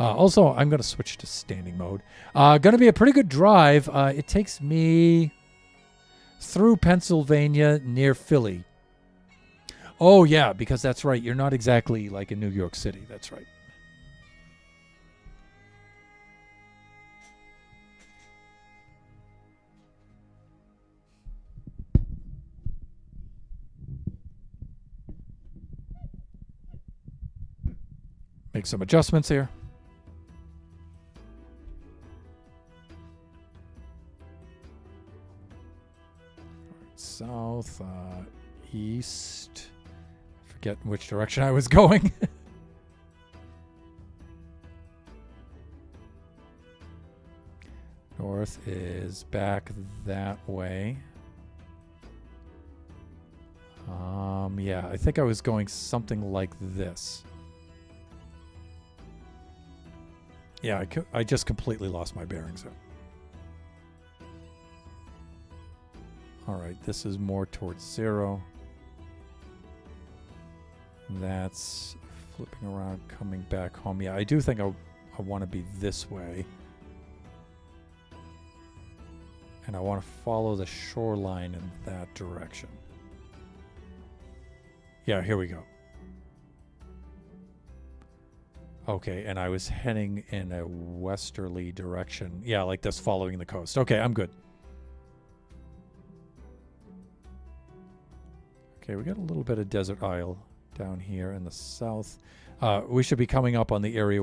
also, I'm going to switch to standing mode. Going to be a pretty good drive. It takes me through Pennsylvania near Philly. Oh, yeah, because that's right. You're not exactly like in New York City. That's right. Make some adjustments here. South, east. Forget which direction I was going. North is back that way. Yeah, I think I was going something like this. Yeah, I just completely lost my bearings there. All right, this is more towards 0. That's flipping around, coming back home. Yeah, I do think I want to be this way. And I want to follow the shoreline in that direction. Yeah, here we go. Okay, and I was heading in a westerly direction. Yeah, like this, following the coast. Okay, I'm good. Okay, we got a little bit of desert isle down here in the south. We should be coming up on the area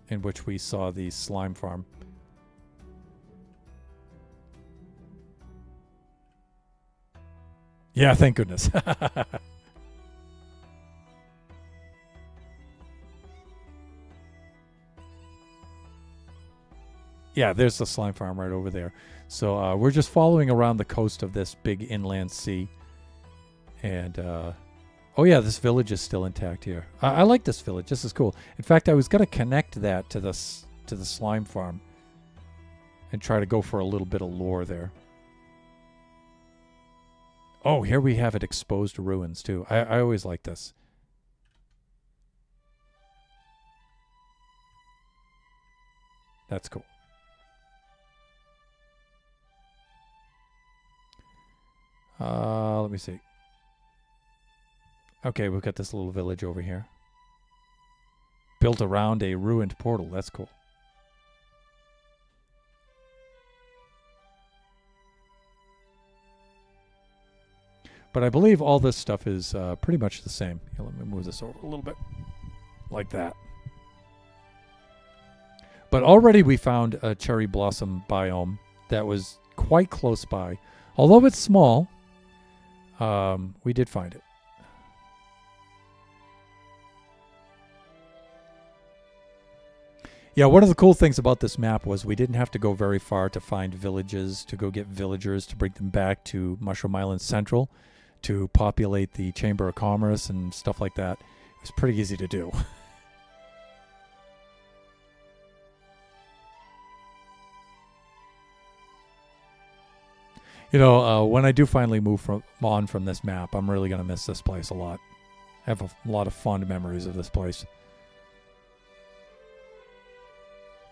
in which we saw the slime farm. Yeah, thank goodness. Yeah, there's the slime farm right over there. So we're just following around the coast of this big inland sea. And, oh yeah, this village is still intact here. I like this village. This is cool. In fact, I was going to connect that to the slime farm and try to go for a little bit of lore there. Oh, here we have it exposed ruins, too. I always like this. That's cool. Let me see. Okay, we've got this little village over here. Built around a ruined portal. That's cool. But I believe all this stuff is pretty much the same. Here, let me move this over a little bit. Like that. But already we found a cherry blossom biome that was quite close by. Although it's small, we did find it. Yeah, one of the cool things about this map was we didn't have to go very far to find villages, to go get villagers, to bring them back to Mushroom Island Central, to populate the Chamber of Commerce and stuff like that. It was pretty easy to do. You know, when I do finally move on from this map, I'm really going to miss this place a lot. I have a lot of fond memories of this place.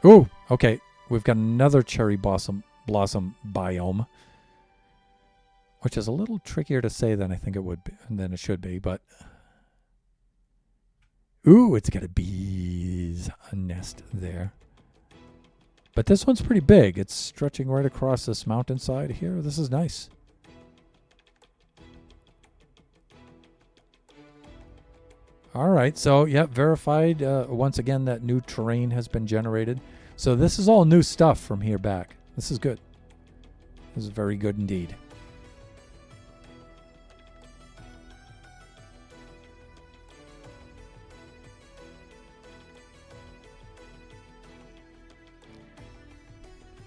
Ooh, okay. We've got another cherry blossom biome, which is a little trickier to say than I think it would be, than it should be, but ooh, it's got a bee's nest there. But this one's pretty big. It's stretching right across this mountainside here. This is nice. All right, so yeah, verified once again that new terrain has been generated. So this is all new stuff from here back. This is good. This is very good indeed.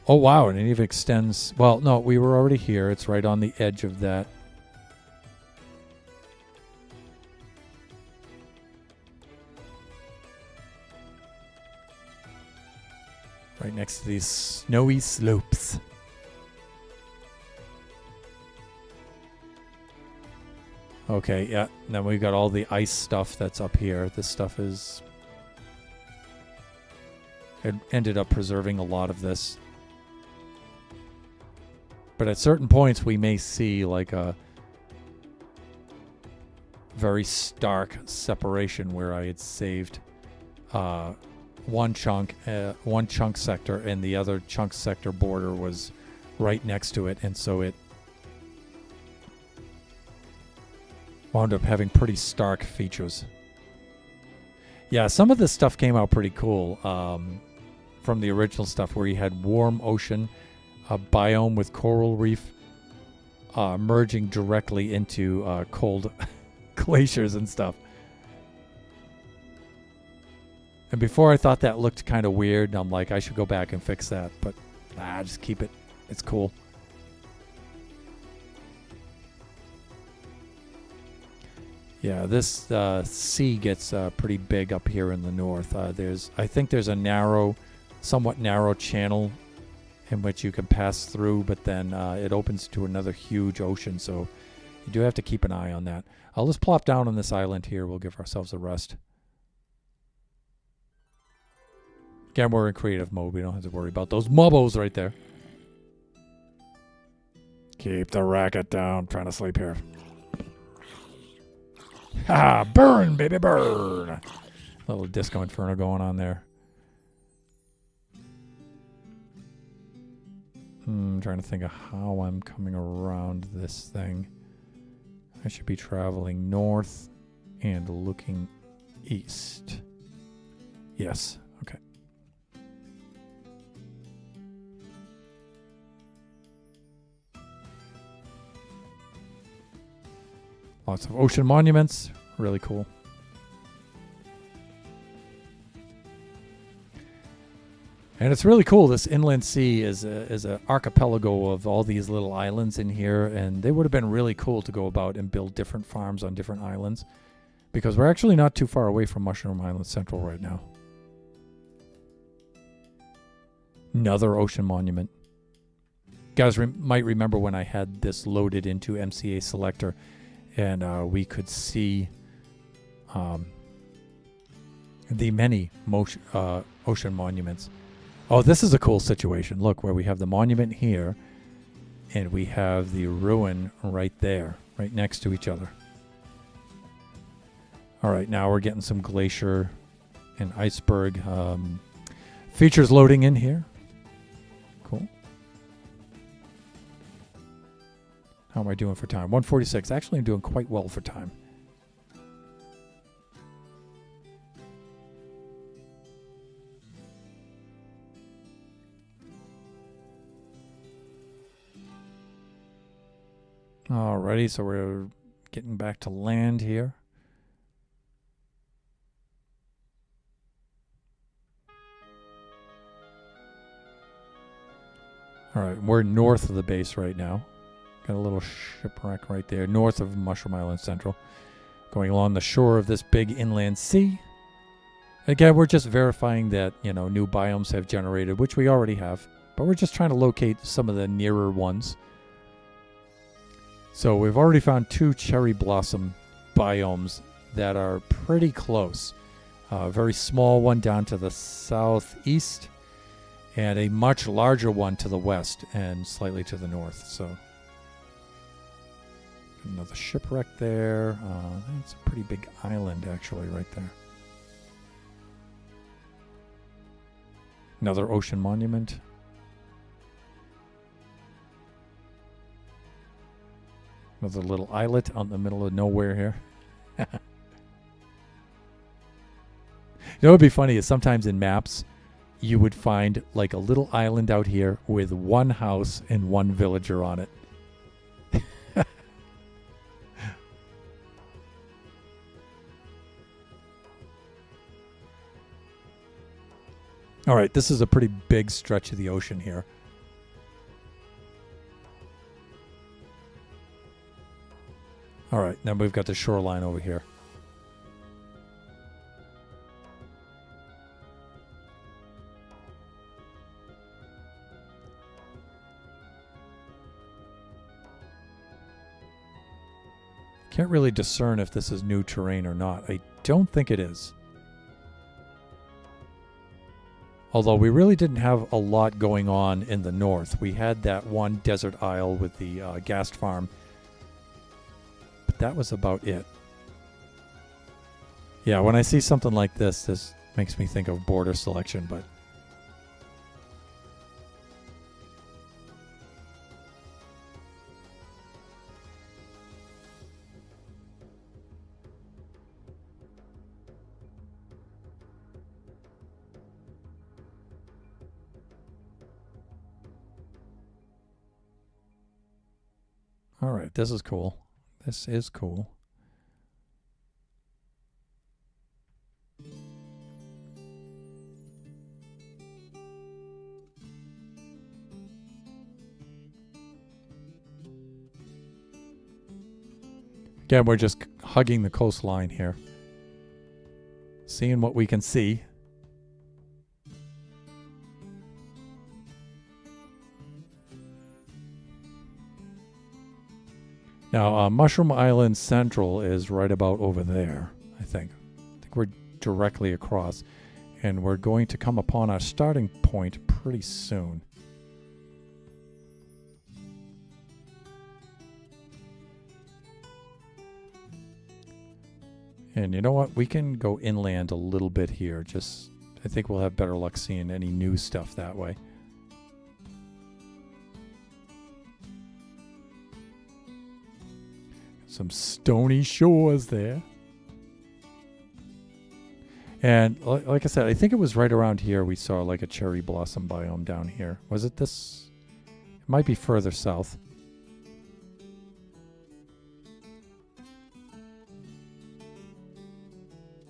Oh wow, and it even extends. Well, no, we were already here. It's right on the edge of that. Right next to these snowy slopes. Okay, yeah. Then we've got all the ice stuff that's up here. This stuff is... It ended up preserving a lot of this. But at certain points we may see like a very stark separation where I had saved one chunk sector and the other chunk sector border was right next to it, and so it wound up having pretty stark features. Yeah, some of this stuff came out pretty cool from the original stuff where you had warm ocean, a biome with coral reef merging directly into cold glaciers and stuff. And before I thought that looked kind of weird, and I'm like, I should go back and fix that. But just keep it. It's cool. Yeah, this sea gets pretty big up here in the north. I think there's a somewhat narrow channel in which you can pass through, but then it opens to another huge ocean, so you do have to keep an eye on that. I'll just plop down on this island here. We'll give ourselves a rest. Again, we're in creative mode. We don't have to worry about those mobbos right there. Keep the racket down. I'm trying to sleep here. Ha! Burn, baby, burn! A little Disco Inferno going on there. I'm trying to think of how I'm coming around this thing. I should be traveling north and looking east. Yes. Okay. Lots of ocean monuments. Really cool. And it's really cool. This inland sea is an archipelago of all these little islands in here, and they would have been really cool to go about and build different farms on different islands, because we're actually not too far away from Mushroom Island Central right now. Another ocean monument. You guys might remember when I had this loaded into MCA Selector, and we could see the many ocean monuments. Oh, this is a cool situation. Look, where we have the monument here, and we have the ruin right there, right next to each other. All right, now we're getting some glacier and iceberg features loading in here. Cool. How am I doing for time? 146. Actually, I'm doing quite well for time. Alrighty, so we're getting back to land here. Alright, we're north of the base right now. Got a little shipwreck right there, north of Mushroom Island Central. Going along the shore of this big inland sea. Again, we're just verifying that, new biomes have generated, which we already have. But we're just trying to locate some of the nearer ones. So we've already found 2 cherry blossom biomes that are pretty close. A very small one down to the southeast, and a much larger one to the west and slightly to the north. So another shipwreck there. It's a pretty big island, actually, right there. Another ocean monument. Another little islet out in the middle of nowhere here. What would be funny is sometimes in maps, you would find like a little island out here with one house and one villager on it. All right, this is a pretty big stretch of the ocean here. All right, now we've got the shoreline over here. Can't really discern if this is new terrain or not. I don't think it is. Although we really didn't have a lot going on in the north. We had that one desert isle with the ghast farm. But that was about it. Yeah, when I see something like this, this makes me think of border selection, but... All right, this is cool. This is cool. Again, we're just hugging the coastline here. Seeing what we can see. Now, Mushroom Island Central is right about over there, I think. I think we're directly across. And we're going to come upon our starting point pretty soon. And you know what? We can go inland a little bit here. I think we'll have better luck seeing any new stuff that way. Some stony shores there. And like I said, I think it was right around here we saw like a cherry blossom biome down here. Was it this? It might be further south.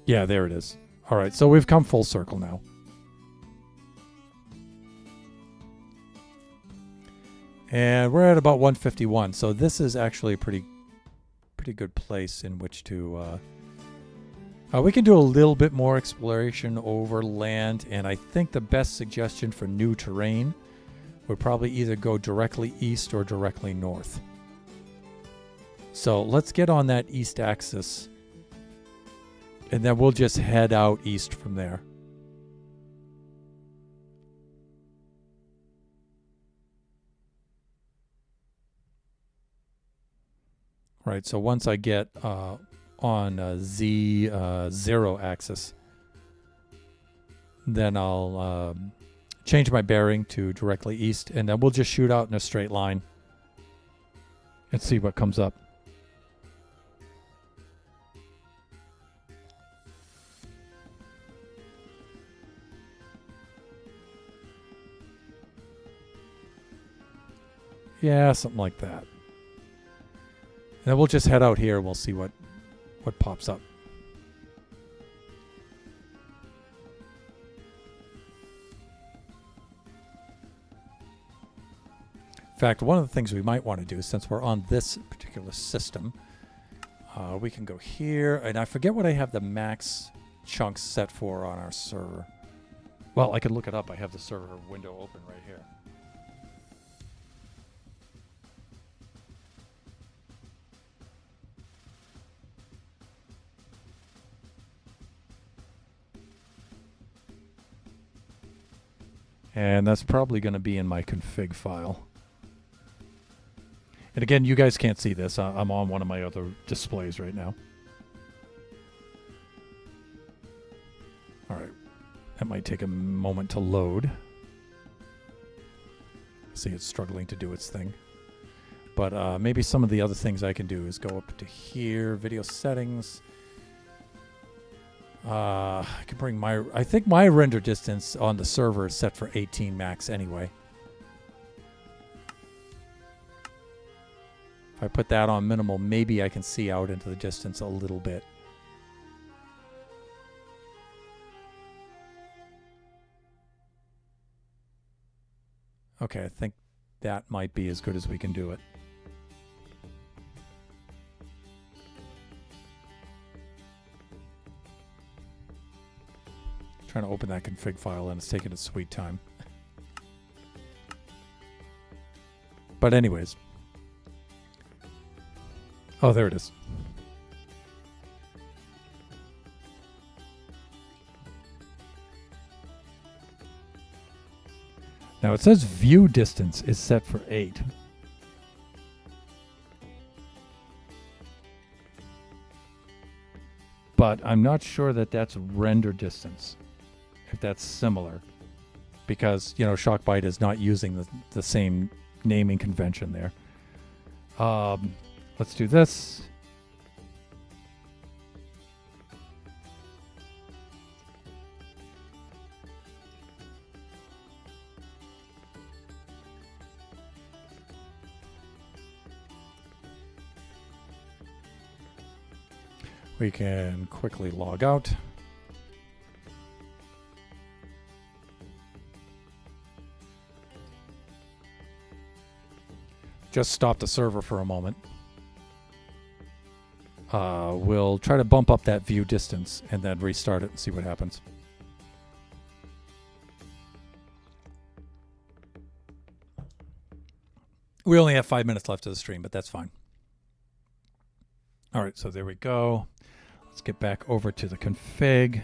Yeah, there it is. All right, so we've come full circle now. And we're at about 151, so this is actually a pretty good place in which to... we can do a little bit more exploration over land, and I think the best suggestion for new terrain would probably either go directly east or directly north. So let's get on that east axis, and then we'll just head out east from there. Right, so once I get on Z0 axis, then I'll change my bearing to directly east, and then we'll just shoot out in a straight line. and see what comes up. Yeah, something like that. And then we'll just head out here and we'll see what pops up. In fact, one of the things we might want to do, since we're on this particular system, we can go here, and I forget what I have the max chunks set for on our server. Well, I could look it up. I have the server window open right here. And that's probably going to be in my config file. And again, you guys can't see this. I'm on one of my other displays right now. All right. That might take a moment to load. See, it's struggling to do its thing. But maybe some of the other things I can do is go up to here, video settings. I can bring I think my render distance on the server is set for 18 max anyway. If I put that on minimal, maybe I can see out into the distance a little bit. Okay, I think that might be as good as we can do it. Trying to open that config file and it's taking its sweet time. But anyways. Oh, there it is. Now it says view distance is set for 8. But I'm not sure that that's render distance. If that's similar, because Shockbyte is not using the same naming convention there. Let's do this. We can quickly log out. Just stop the server for a moment. We'll try to bump up that view distance and then restart it and see what happens. We only have 5 minutes left of the stream, but that's fine. All right, so there we go. Let's get back over to the config.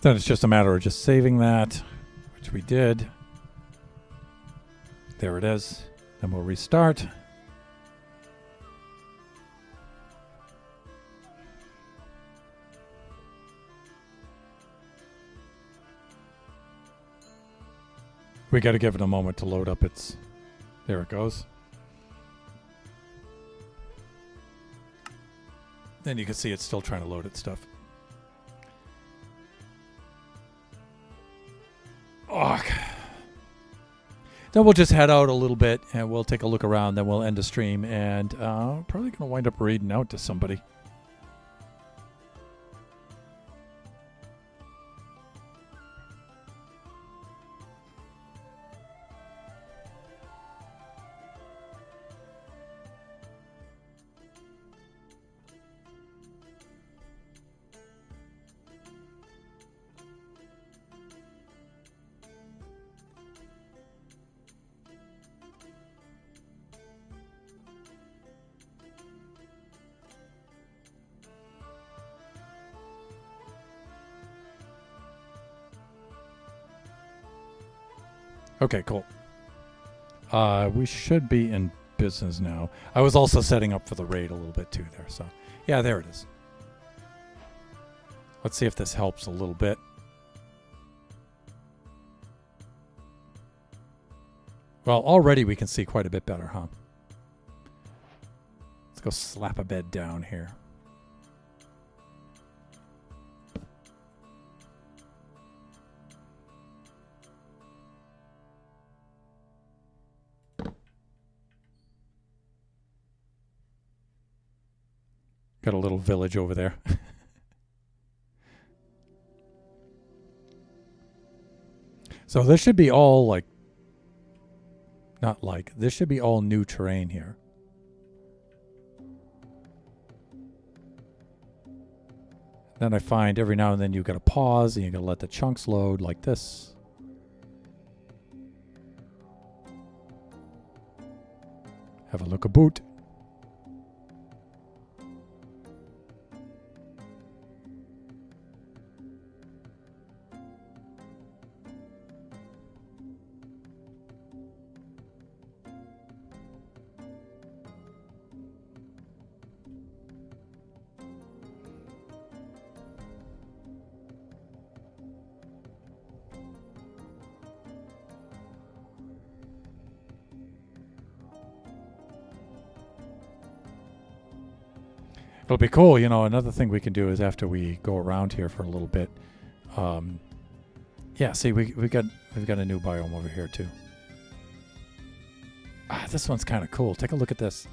Then it's just a matter of just saving that, which we did. There it is. Then we'll restart. We got to give it a moment to load up its... There it goes. Then you can see it's still trying to load its stuff. Oh. Then we'll just head out a little bit and we'll take a look around. Then we'll end the stream and probably going to wind up reading out to somebody. Okay, cool. We should be in business now. I was also setting up for the raid a little bit too there. So, yeah, there it is. Let's see if this helps a little bit. Well, already we can see quite a bit better, huh? Let's go slap a bed down here. Got a little village over there. So this should be all like, not like, this should be all new terrain here. Then I find every now and then you got to pause and you got to let the chunks load like this. Have a look about. It'll be cool, you know. Another thing we can do is after we go around here for a little bit, yeah. See, we've got a new biome over here too. Ah, this one's kind of cool. Take a look at this.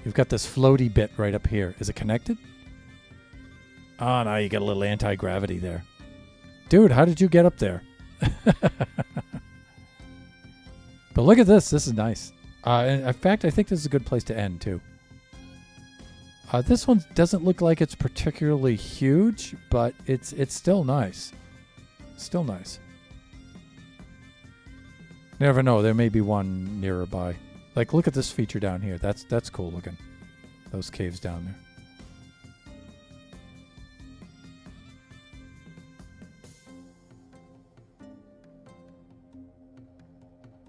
You've got this floaty bit right up here. Is it connected? Oh, no, you got a little anti-gravity there. Dude, how did you get up there? But look at this. This is nice. In fact, I think this is a good place to end too. This one doesn't look like it's particularly huge, but it's still nice. Still nice. Never know. There may be one nearby. Like, look at this feature down here. That's cool looking. Those caves down there.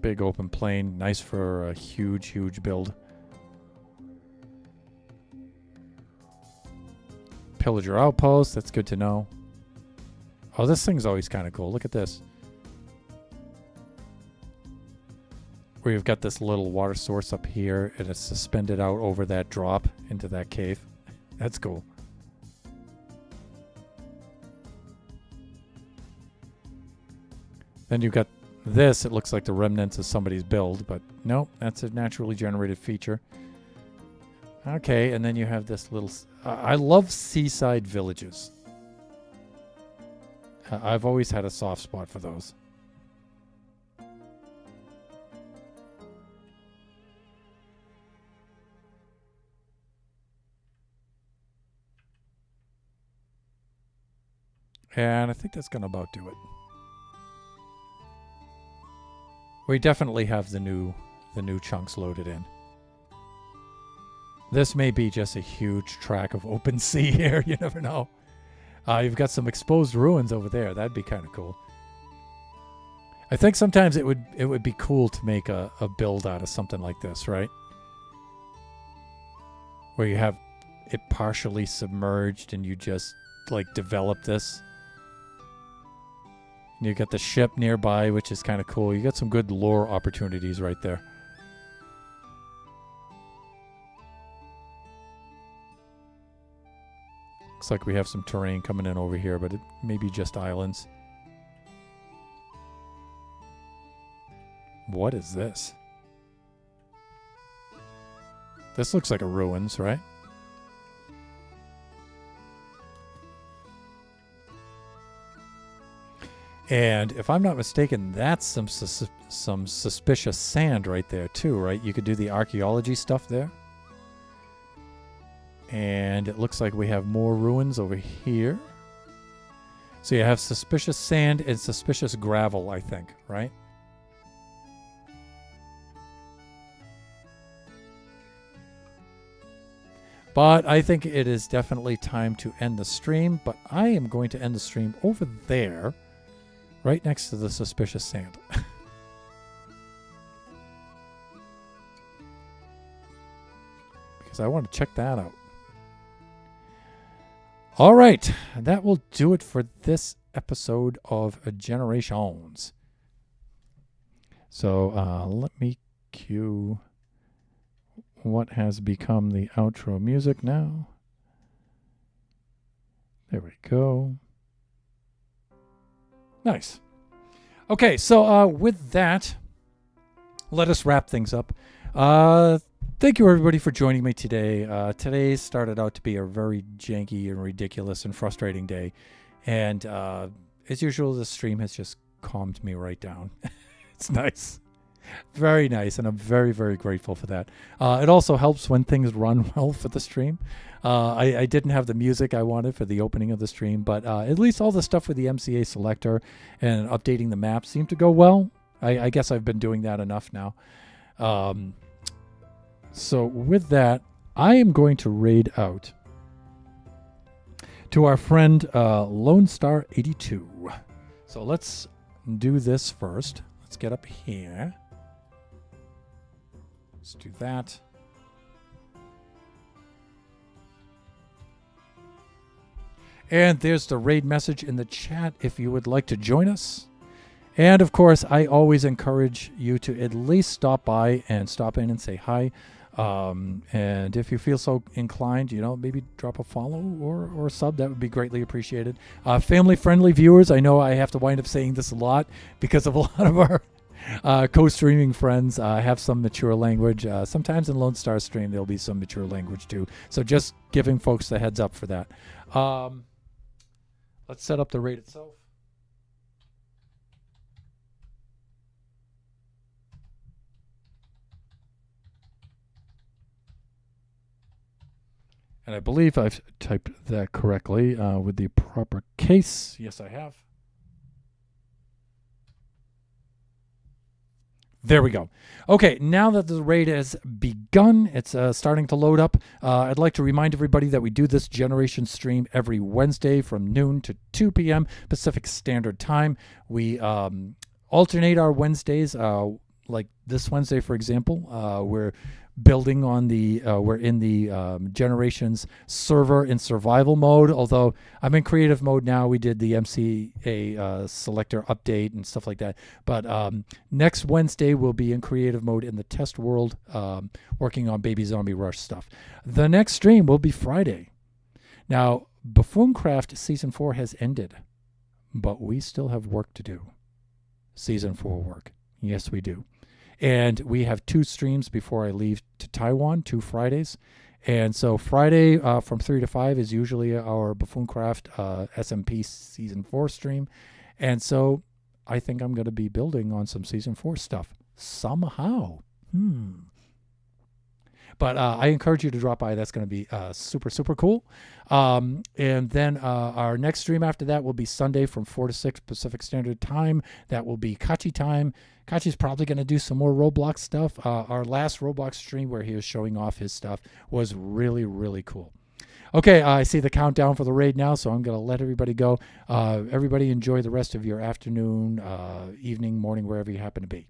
Big open plain. Nice for a huge build. Pillager outpost, that's good to know. Oh, this thing's always kind of cool. Look at this. We've got this little water source up here, and it's suspended out over that drop into that cave. That's cool. Then you've got this. It looks like the remnants of somebody's build, but nope, that's a naturally generated feature. Okay, and then you have this little... I love seaside villages. I've always had a soft spot for those. And I think that's going to about do it. We definitely have the new chunks loaded in. This may be just a huge tract of open sea here. You never know. You've got some exposed ruins over there. That'd be kind of cool. I think sometimes it would be cool to make a build out of something like this, right? Where you have it partially submerged and you just like develop this. And you got the ship nearby, which is kind of cool. You got some good lore opportunities right there. Looks like we have some terrain coming in over here, but it may be just islands. What is this? This looks like a ruins, right? And if I'm not mistaken, that's some suspicious sand right there too, right? You could do the archaeology stuff there. And it looks like we have more ruins over here. So you have suspicious sand and suspicious gravel, I think, right? But I think it is definitely time to end the stream. But I am going to end the stream over there, right next to the suspicious sand. because I want to check that out. All right, that will do it for this episode of Generations. So let me cue what has become the outro music now. There we go. Nice. Okay, so with that, let us wrap things up. Thank you, everybody, for joining me today. Today started out to be a very janky and ridiculous and frustrating day. And as usual, the stream has just calmed me right down. It's nice. Very nice, and I'm very, very grateful for that. It also helps when things run well for the stream. I didn't have the music I wanted for the opening of the stream, but at least all the stuff with the MCA selector and updating the map seemed to go well. I guess I've been doing that enough now. So with that, I am going to raid out to our friend Lone Star 82. So let's do this first. Let's get up here. Let's do that. And there's the raid message in the chat if you would like to join us. And of course, I always encourage you to at least stop by and stop in and say hi. And if you feel so inclined, maybe drop a follow or sub. That would be greatly appreciated. Family-friendly viewers, I know I have to wind up saying this a lot because of a lot of our co-streaming friends have some mature language. Sometimes in Lone Star stream, there'll be some mature language too. So just giving folks the heads up for that. Let's set up the raid itself. And I believe I've typed that correctly with the proper case. Yes, I have. There we go. Okay, now that the raid has begun, it's starting to load up. I'd like to remind everybody that we do this generation stream every Wednesday from noon to 2 p.m. Pacific Standard Time. We alternate our Wednesdays. Like this Wednesday, for example, we're building on we're in the Generations server in survival mode, although I'm in creative mode now. We did the MCA selector update and stuff like that, but next Wednesday we'll be in creative mode in the test world, working on Baby Zombie Rush stuff. The next stream will be Friday. Now, Buffooncraft Season 4 has ended, but we still have work to do. Season 4 work. Yes, we do. And we have 2 streams before I leave to Taiwan, 2 Fridays. And so Friday from 3 to 5 is usually our Buffooncraft SMP Season 4 stream. And so I think I'm going to be building on some Season 4 stuff somehow. But I encourage you to drop by. That's going to be super, super cool. And then our next stream after that will be Sunday from 4 to 6 Pacific Standard Time. That will be Kachi time. Kachi's probably going to do some more Roblox stuff. Our last Roblox stream where he was showing off his stuff was really, really cool. Okay, I see the countdown for the raid now, so I'm going to let everybody go. Everybody enjoy the rest of your afternoon, evening, morning, wherever you happen to be.